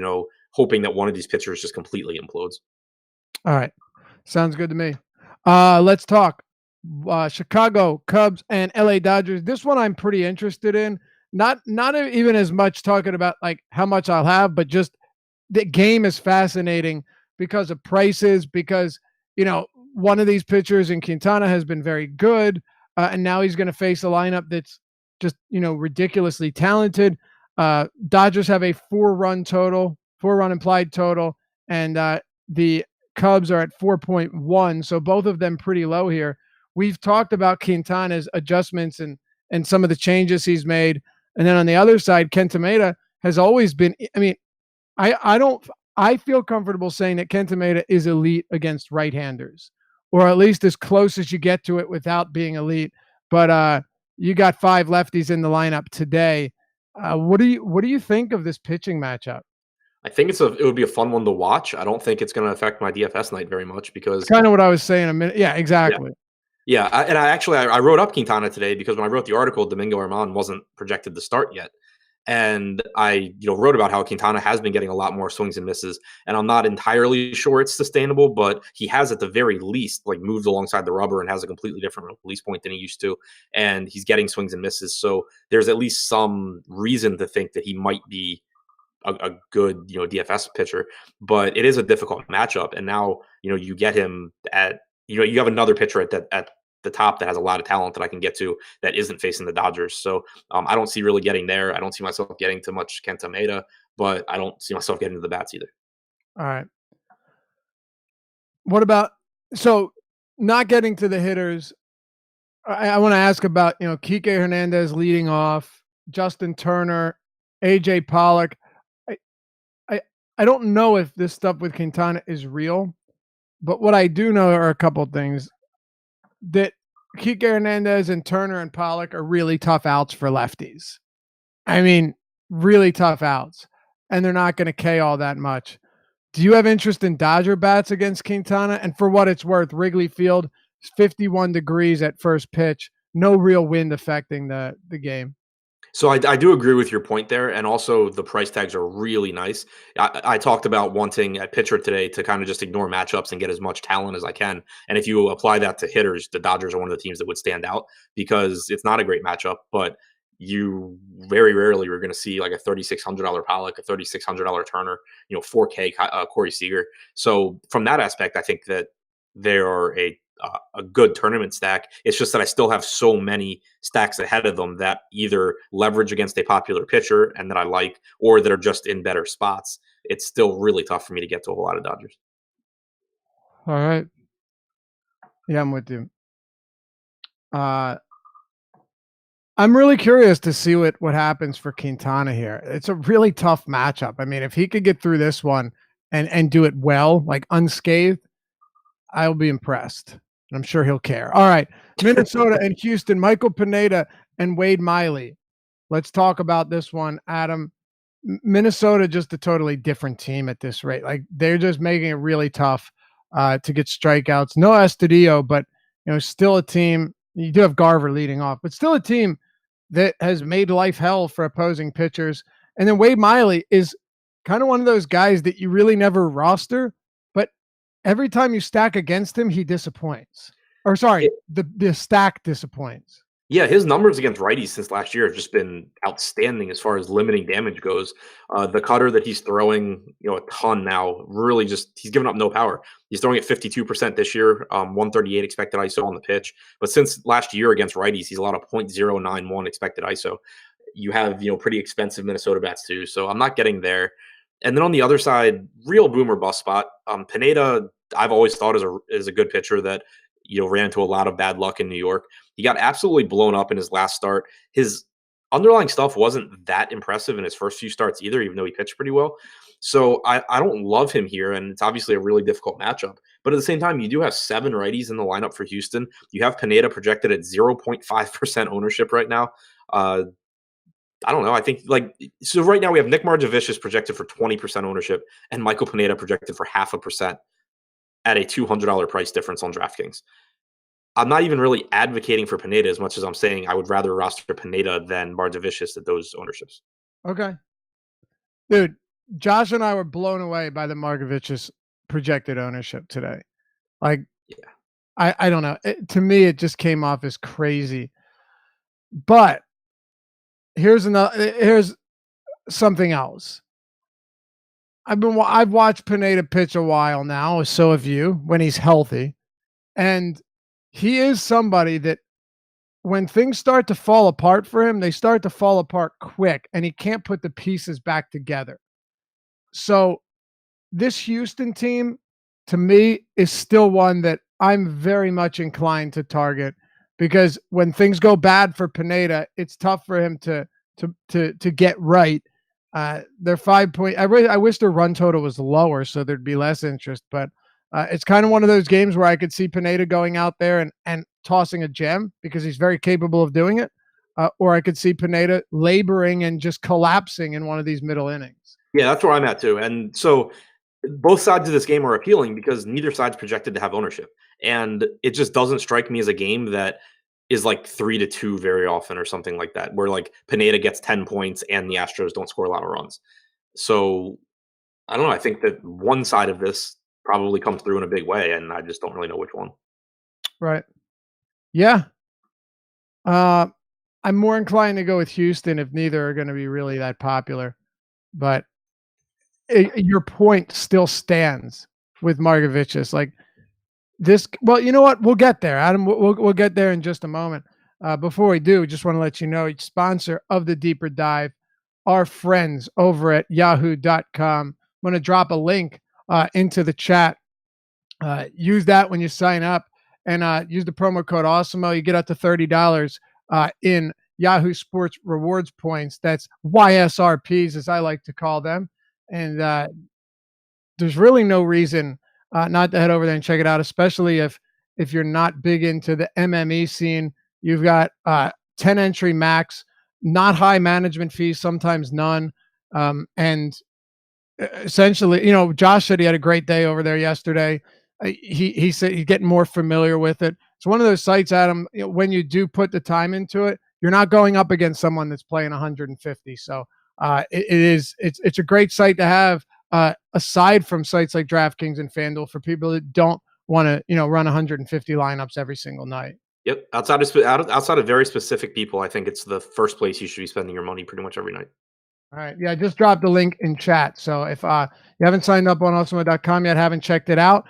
hoping that one of these pitchers just completely implodes. All right, sounds good to me. Let's talk Chicago Cubs and LA Dodgers. This one I'm pretty interested in. Not even as much talking about like how much I'll have, but just the game is fascinating because of prices, because one of these pitchers in Quintana has been very good, and now he's going to face a lineup that's just ridiculously talented. Dodgers have a 4-run implied total, and the Cubs are at 4.1, so both of them pretty low here. We've talked about Quintana's adjustments and some of the changes he's made, and then on the other side, Kenta Maeda has always been. I mean, I feel comfortable saying that Kenta Maeda is elite against right-handers, or at least as close as you get to it without being elite. But you got 5 lefties in the lineup today. What do you think of this pitching matchup? I think it would be a fun one to watch. I don't think it's going to affect my DFS night very much because It's kind of what I was saying a minute. Yeah, exactly. Yeah, I wrote up Quintana today because when I wrote the article, Domingo Germán wasn't projected to start yet. And I, wrote about how Quintana has been getting a lot more swings and misses, and I'm not entirely sure it's sustainable, but he has at the very least like moved alongside the rubber and has a completely different release point than he used to, and he's getting swings and misses. So there's at least some reason to think that he might be a good, DFS pitcher, but it is a difficult matchup. And now, you get him at, you have another pitcher at the top that has a lot of talent that I can get to that isn't facing the Dodgers. So I don't see really getting there. I don't see myself getting to much Kenta Maeda, but I don't see myself getting to the bats either. All right. What about, so not getting to the hitters, I want to ask about, Kike Hernandez leading off, Justin Turner, AJ Pollock. I don't know if this stuff with Quintana is real, but what I do know are a couple of things. That Kike Hernandez and Turner and Pollock are really tough outs for lefties. I mean, really tough outs. And they're not going to K all that much. Do you have interest in Dodger bats against Quintana? And for what it's worth, Wrigley Field is 51 degrees at first pitch. No real wind affecting the game. So I do agree with your point there, and also the price tags are really nice. I talked about wanting at pitcher today to kind of just ignore matchups and get as much talent as I can. And if you apply that to hitters, the Dodgers are one of the teams that would stand out because it's not a great matchup, but you very rarely are going to see like a $3,600 Pollock, a $3,600 Turner, 4K Corey Seager. So from that aspect, I think that they are a good tournament stack. It's just that I still have so many stacks ahead of them that either leverage against a popular pitcher and that I like, or that are just in better spots. It's still really tough for me to get to a whole lot of Dodgers. All right. Yeah, I'm with you. I'm really curious to see what happens for Quintana here. It's a really tough matchup. I mean, if he could get through this one and do it well, like unscathed, I'll be impressed. I'm sure he'll care. All right. Minnesota and Houston, Michael Pineda and Wade Miley. Let's talk about this one, Adam. Minnesota, just a totally different team at this rate. Like they're just making it really tough to get strikeouts. No Astudillo, but still a team. You do have Garver leading off, but still a team that has made life hell for opposing pitchers. And then Wade Miley is kind of one of those guys that you really never roster, but every time you stack against him, he disappoints. Or sorry, the stack disappoints. Yeah, his numbers against righties since last year have just been outstanding as far as limiting damage goes. The cutter that he's throwing, a ton now, really he's given up no power. He's throwing at 52% this year, 138 expected ISO on the pitch. But since last year against righties, he's allowed a .091 expected ISO. You have, pretty expensive Minnesota bats too. So I'm not getting there. And then on the other side, real boomer bust spot. Pineda, I've always thought is a good pitcher that ran into a lot of bad luck in New York. He got absolutely blown up in his last start. His underlying stuff wasn't that impressive in his first few starts either, even though he pitched pretty well. So I don't love him here, and it's obviously a really difficult matchup. But at the same time, you do have 7 righties in the lineup for Houston. You have Pineda projected at 0.5% ownership right now. I don't know. I think so right now we have Nick Margevicius projected for 20% ownership and Michael Pineda projected for 0.5% at a $200 price difference on DraftKings. I'm not even really advocating for Pineda as much as I'm saying I would rather roster Pineda than Margevicius at those ownerships. Okay. Dude, Josh and I were blown away by the Margevicius projected ownership today. Yeah. I don't know. To me, it just came off as crazy. But here's something else. I've watched Pineda pitch a while now, so have you, when he's healthy. And he is somebody that when things start to fall apart for him, they start to fall apart quick, and he can't put the pieces back together. So this Houston team, to me, is still one that I'm very much inclined to target because when things go bad for Pineda, it's tough for him to get right. They're 5 point. I wish their run total was lower so there'd be less interest, but it's kind of one of those games where I could see Pineda going out there and tossing a gem because he's very capable of doing it. Or I could see Pineda laboring and just collapsing in one of these middle innings. Yeah, that's where I'm at too. And so both sides of this game are appealing because neither side's projected to have ownership. And it just doesn't strike me as a game that is 3-2 very often or something like that, where Pineda gets 10 points and the Astros don't score a lot of runs. So I don't know. I think that one side of this probably comes through in a big way, and I just don't really know which one. Right. Yeah. I'm more inclined to go with Houston if neither are going to be really that popular. But your point still stands with Margevicius. Well, you know what? We'll get there, Adam. We'll get there in just a moment. Before we do, just want to let you know, each sponsor of the Deeper Dive, our friends over at yahoo.com. I'm going to drop a link into the chat. Use that when you sign up and use the promo code AWESEMO. You get up to $30 in Yahoo Sports rewards points. That's YSRPs, as I like to call them. And there's really no reason not to head over there and check it out, especially if you're not big into the MME scene. You've got 10 entry max, not high management fees, sometimes none. And essentially, Josh said he had a great day over there yesterday. He said he's getting more familiar with it. It's one of those sites, Adam, when you do put the time into it, you're not going up against someone that's playing 150. So it's a great site to have, aside from sites like DraftKings and FanDuel for people that don't want to, run 150 lineups every single night. Yep. Outside of very specific people, I think it's the first place you should be spending your money pretty much every night. All right. Yeah, I just dropped the link in chat. So if you haven't signed up on awesemo.com yet, haven't checked it out,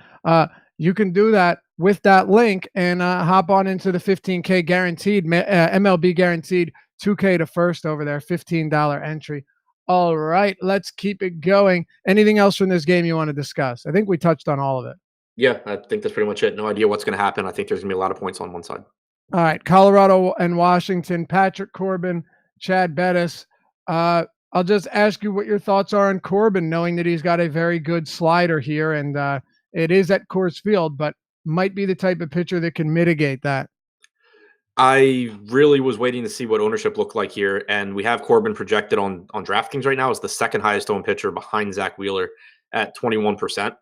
you can do that with that link and hop on into the $15K guaranteed, MLB guaranteed 2K to first over there, $15 entry. All right, let's keep it going. Anything else from this game you want to discuss? I think we touched on all of it. Yeah, I think that's pretty much it. No idea what's going to happen. I think there's going to be a lot of points on one side. All right, Colorado and Washington, Patrick Corbin, Chad Bettis. I'll just ask you what your thoughts are on Corbin, knowing that he's got a very good slider here, and it is at Coors Field, but might be the type of pitcher that can mitigate that. I really was waiting to see what ownership looked like here, and we have Corbin projected on DraftKings right now as the second highest owned pitcher behind Zach Wheeler at 21%.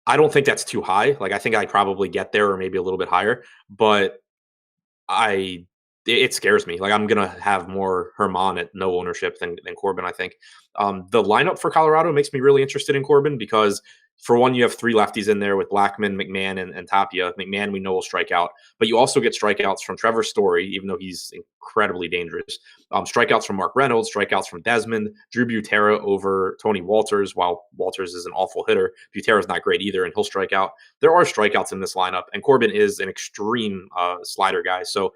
I don't think that's too high. Like I think I probably get there or maybe a little bit higher, but I it scares me. Like I'm gonna have more Herman at no ownership than Corbin. I think the lineup for Colorado makes me really interested in Corbin because for one, you have three lefties in there with Blackman, McMahon, and Tapia. McMahon we know will strike out, but you also get strikeouts from Trevor Story, even though he's incredibly dangerous. Strikeouts from Mark Reynolds, strikeouts from Desmond, Drew Butera over Tony Walters. While Walters is an awful hitter, Butera's not great either, and he'll strike out. There are strikeouts in this lineup, and Corbin is an extreme slider guy. So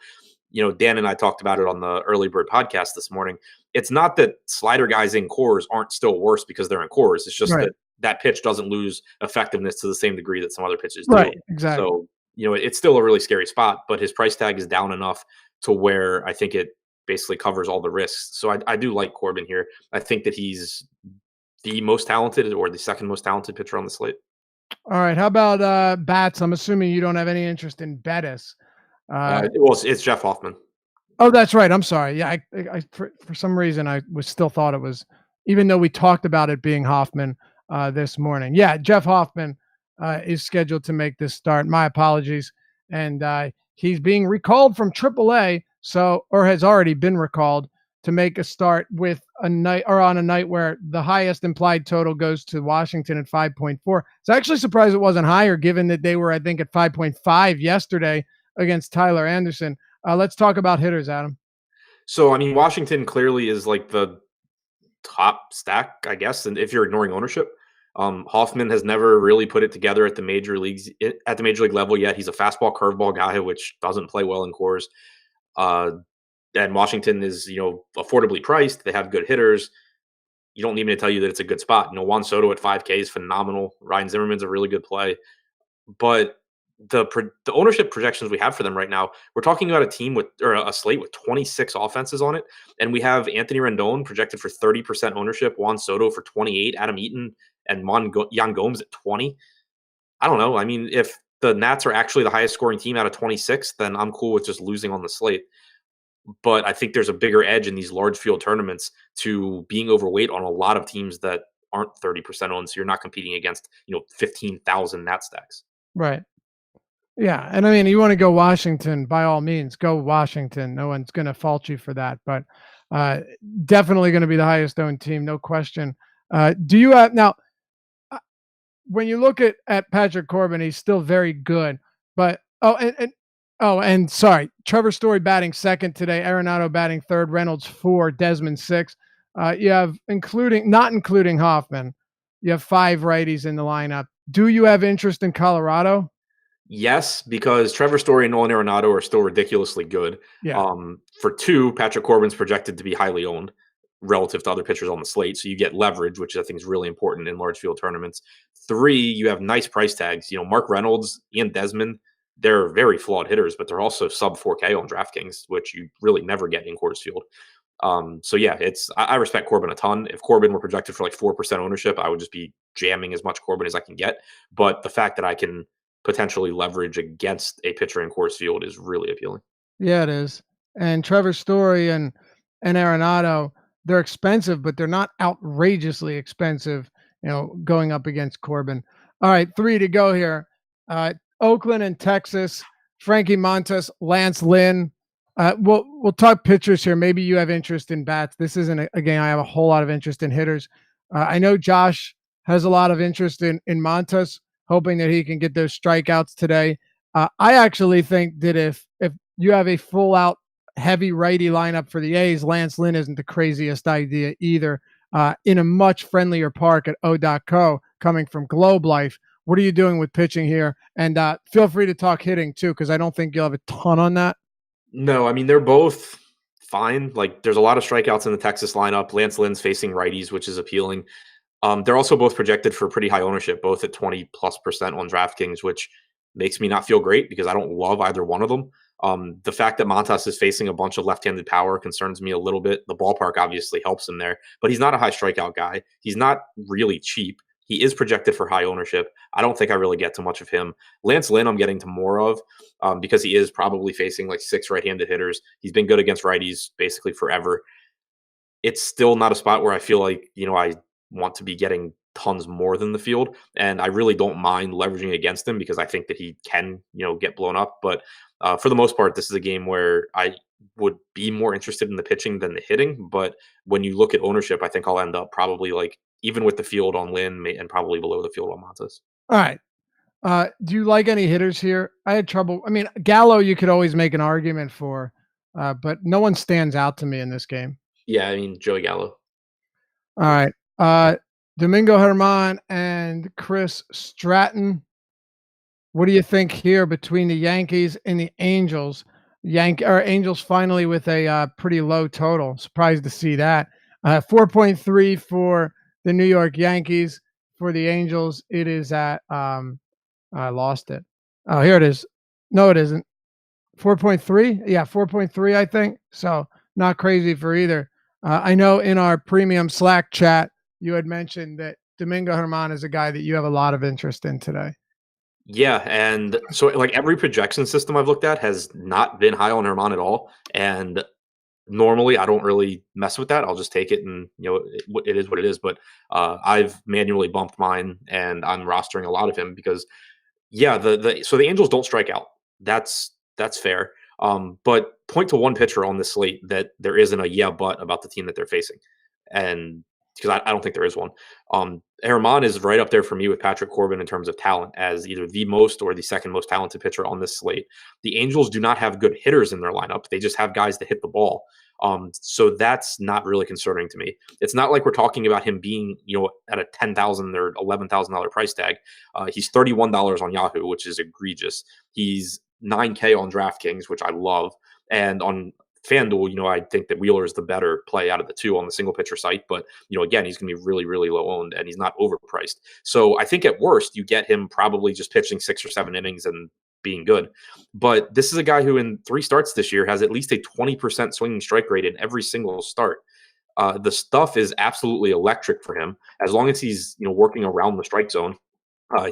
Dan and I talked about it on the Early Bird podcast this morning. It's not that slider guys in cores aren't still worse because they're in cores. It's just Right. that pitch doesn't lose effectiveness to the same degree that some other pitches do. Right. Exactly. So, it's still a really scary spot, but his price tag is down enough to where I think it basically covers all the risks. So I do like Corbin here. I think that he's the most talented or the second most talented pitcher on the slate. All right. How about bats? I'm assuming you don't have any interest in Bettis. It's Jeff Hoffman. Oh, that's right. I'm sorry. Yeah, I for some reason I was still thought it was, even though we talked about it being Hoffman this morning. Yeah, Jeff Hoffman is scheduled to make this start. My apologies, and he's being recalled from AAA, or has already been recalled to make a start with a night or on a night where the highest implied total goes to Washington at 5.4. It's actually surprised it wasn't higher, given that they were, I think, at 5.5 yesterday against Tyler Anderson. Let's talk about hitters, Adam. So, Washington clearly is like the top stack, I guess, and if you're ignoring ownership. Hoffman has never really put it together at the major league level yet. He's a fastball curveball guy, which doesn't play well in cores. And Washington is, affordably priced. They have good hitters. You don't need me to tell you that it's a good spot. Juan Soto at 5K is phenomenal. Ryan Zimmerman's a really good play. But the ownership projections we have for them right now, we're talking about a slate with 26 offenses on it, and we have Anthony Rendon projected for 30% ownership, Juan Soto for 28, Adam Eaton and Yan Gomes at 20. I don't know. If the Nats are actually the highest scoring team out of 26, then I'm cool with just losing on the slate. But I think there's a bigger edge in these large field tournaments to being overweight on a lot of teams that aren't 30% owned, so you're not competing against 15,000 Nat stacks. Right. Yeah, and you want to go Washington, by all means, go Washington. No one's going to fault you for that, but definitely going to be the highest owned team, no question. Do you have now? When you look at Patrick Corbin, he's still very good, but and sorry, Trevor Story batting second today, Arenado batting third, Reynolds 4, Desmond 6. You have not including Hoffman, you have 5 righties in the lineup. Do you have interest in Colorado? Yes, because Trevor Story and Nolan Arenado are still ridiculously good. Yeah. For 2, Patrick Corbin's projected to be highly owned relative to other pitchers on the slate, so you get leverage, which I think is really important in large field tournaments. 3, you have nice price tags. Mark Reynolds, Ian Desmond, they're very flawed hitters, but they're also sub 4K on DraftKings, which you really never get in Coors Field. So yeah, I respect Corbin a ton. If Corbin were projected for like 4% ownership, I would just be jamming as much Corbin as I can get. But the fact that I can potentially leverage against a pitcher in Coors Field is really appealing. Yeah, it is. And Trevor Story and Arenado, they're expensive, but they're not outrageously expensive, going up against Corbin. All right, 3 to go here. Oakland and Texas, Frankie Montas, Lance Lynn. We'll talk pitchers here. Maybe you have interest in bats. This isn't a game I have a whole lot of interest in hitters. I know Josh has a lot of interest in Montas, hoping that he can get those strikeouts today. I actually think that if you have a full out heavy righty lineup for the A's, Lance Lynn isn't the craziest idea either. In a much friendlier park at O.co, coming from Globe Life. What are you doing with pitching here? And feel free to talk hitting too, because I don't think you'll have a ton on that. No, they're both fine. Like there's a lot of strikeouts in the Texas lineup. Lance Lynn's facing righties, which is appealing. They're also both projected for pretty high ownership, both at 20+% on DraftKings, which makes me not feel great because I don't love either one of them. The fact that Montas is facing a bunch of left-handed power concerns me a little bit. The ballpark obviously helps him there, but he's not a high strikeout guy. He's not really cheap. He is projected for high ownership. I don't think I really get to much of him. Lance Lynn, I'm getting to more of because he is probably facing like 6 right-handed hitters. He's been good against righties basically forever. It's still not a spot where I feel like, I want to be getting tons more than the field. And I really don't mind leveraging against him because I think that he can, get blown up. But for the most part, this is a game where I would be more interested in the pitching than the hitting. But when you look at ownership, I think I'll end up probably like even with the field on Lynn and probably below the field on Montes. All right. Do you like any hitters here? I had trouble. I mean, Gallo, you could always make an argument for, but no one stands out to me in this game. Yeah, I mean, Joey Gallo. All right. Domingo Germán and Chris Stratton. What do you think here between the Yankees and the Angels? Angels finally with a pretty low total. Surprised to see that. 4.3 for the New York Yankees. For the Angels, it is at I lost it. Oh, here it is. No, it isn't. 4.3? Yeah, 4.3, I think. So not crazy for either. I know in our premium Slack chat, you had mentioned that Domingo Germán is a guy that you have a lot of interest in today. Yeah, and so like every projection system I've looked at has not been high on Herman at all. And normally I don't really mess with that. I'll just take it and it is what it is. But I've manually bumped mine and I'm rostering a lot of him because so the Angels don't strike out. That's fair. But point to one pitcher on this slate that there isn't a but about the team that they're facing. And because I don't think there is one. Herman is right up there for me with Patrick Corbin in terms of talent as either the most or the second most talented pitcher on this slate. The Angels do not have good hitters in their lineup. They just have guys that hit the ball. So that's not really concerning to me. It's not like we're talking about him being, at a $10,000 or $11,000 price tag. He's $31 on Yahoo, which is egregious. He's $9K on DraftKings, which I love. And on FanDuel, I think that Wheeler is the better play out of the two on the single pitcher site. But, again, he's going to be really, really low owned and he's not overpriced. So I think at worst, you get him probably just pitching 6 or 7 innings and being good. But this is a guy who in 3 starts this year has at least a 20% swinging strike rate in every single start. The stuff is absolutely electric for him as long as he's, working around the strike zone.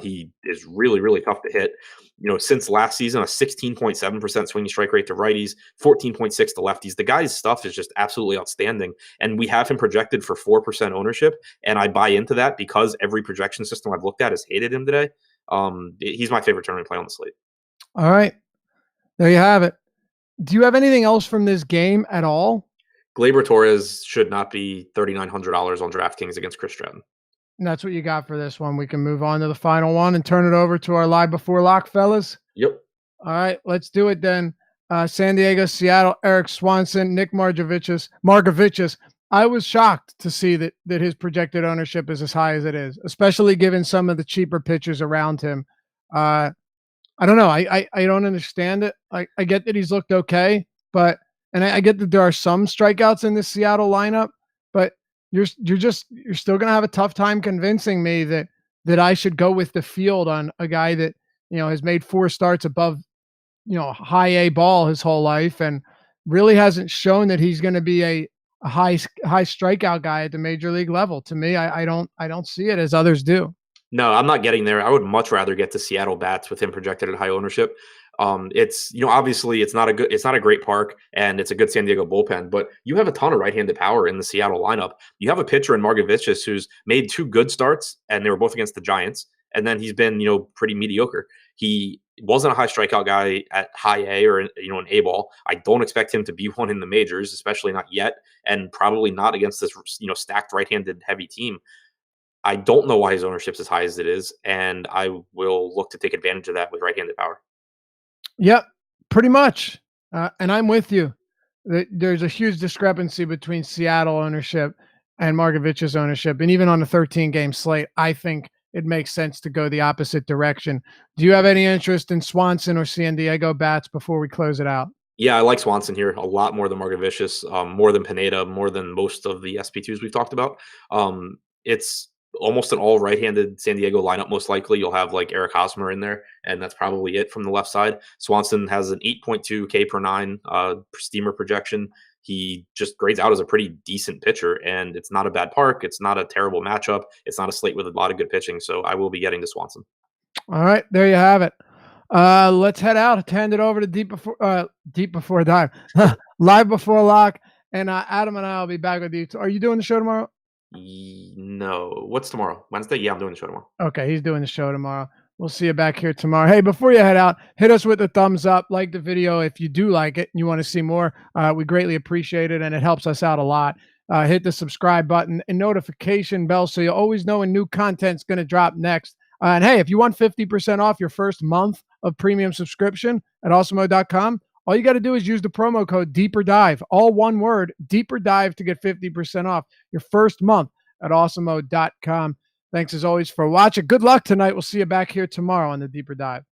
He is really, really tough to hit. Since last season, a 16.7% swinging strike rate to righties, 14.6 to lefties. The guy's stuff is just absolutely outstanding. And we have him projected for 4% ownership. And I buy into that because every projection system I've looked at has hated him today. He's my favorite tournament play on the slate. All right. There you have it. Do you have anything else from this game at all? Gleyber Torres should not be $3,900 on DraftKings against Chris Stratton. And that's what you got for this one. We can move on to the final one and turn it over to our live before lock, fellas. Yep. All right, let's do it then. San Diego, Seattle, Eric Swanson, Nick Margevicius. I was shocked to see that his projected ownership is as high as it is, especially given some of the cheaper pitchers around him. I don't know. I don't understand it. I get that he's looked okay, but I get that there are some strikeouts in this Seattle lineup, but you're still going to have a tough time convincing me that I should go with the field on a guy that, has made 4 starts above, high A ball his whole life and really hasn't shown that he's going to be a high strikeout guy at the major league level. To me, I don't see it as others do. No, I'm not getting there. I would much rather get to Seattle bats with him projected at high ownership. It's obviously it's not a great park and it's a good San Diego bullpen, but you have a ton of right-handed power in the Seattle lineup. You have a pitcher in Margevicius who's made 2 good starts and they were both against the Giants, and then he's been pretty mediocre. He wasn't a high strikeout guy at high A or an A ball. I don't expect him to be one in the majors, especially not yet, and probably not against this stacked right-handed heavy team. I don't know why his ownership's as high as it is, and I will look to take advantage of that with right-handed power. Yep, pretty much. And I'm with you. There's a huge discrepancy between Seattle ownership and Margevicius ownership. And even on a 13-game slate, I think it makes sense to go the opposite direction. Do you have any interest in Swanson or San Diego bats before we close it out? Yeah, I like Swanson here a lot more than Margevicius, more than Pineda, more than most of the SP2s we've talked about. It's almost an all right-handed San Diego lineup. Most likely you'll have like Eric Hosmer in there, and that's probably it from the left side. Swanson has an 8.2 K per 9 steamer projection. he just grades out as a pretty decent pitcher, and it's not a bad park. It's not a terrible matchup. It's not a slate with a lot of good pitching. So I will be getting to Swanson. All right, there you have it. Let's head out. Hand it over to Deep Before Dive, Live Before Lock, and Adam and I will be back with you. Are you doing the show tomorrow? No. What's tomorrow? Wednesday? Yeah, I'm doing the show tomorrow. Okay, he's doing the show tomorrow. We'll see you back here tomorrow. Hey, before you head out, hit us with a thumbs up, like the video if you do like it and you want to see more. We greatly appreciate it, and it helps us out a lot. Hit the subscribe button and notification bell so you always know when new content's going to drop next. And hey, if you want 50% off your first month of premium subscription at awesemo.com, all you got to do is use the promo code Deeper Dive, all one word, Deeper Dive, to get 50% off your first month at awesemo.com. Thanks as always for watching. Good luck tonight. We'll see you back here tomorrow on the Deeper Dive.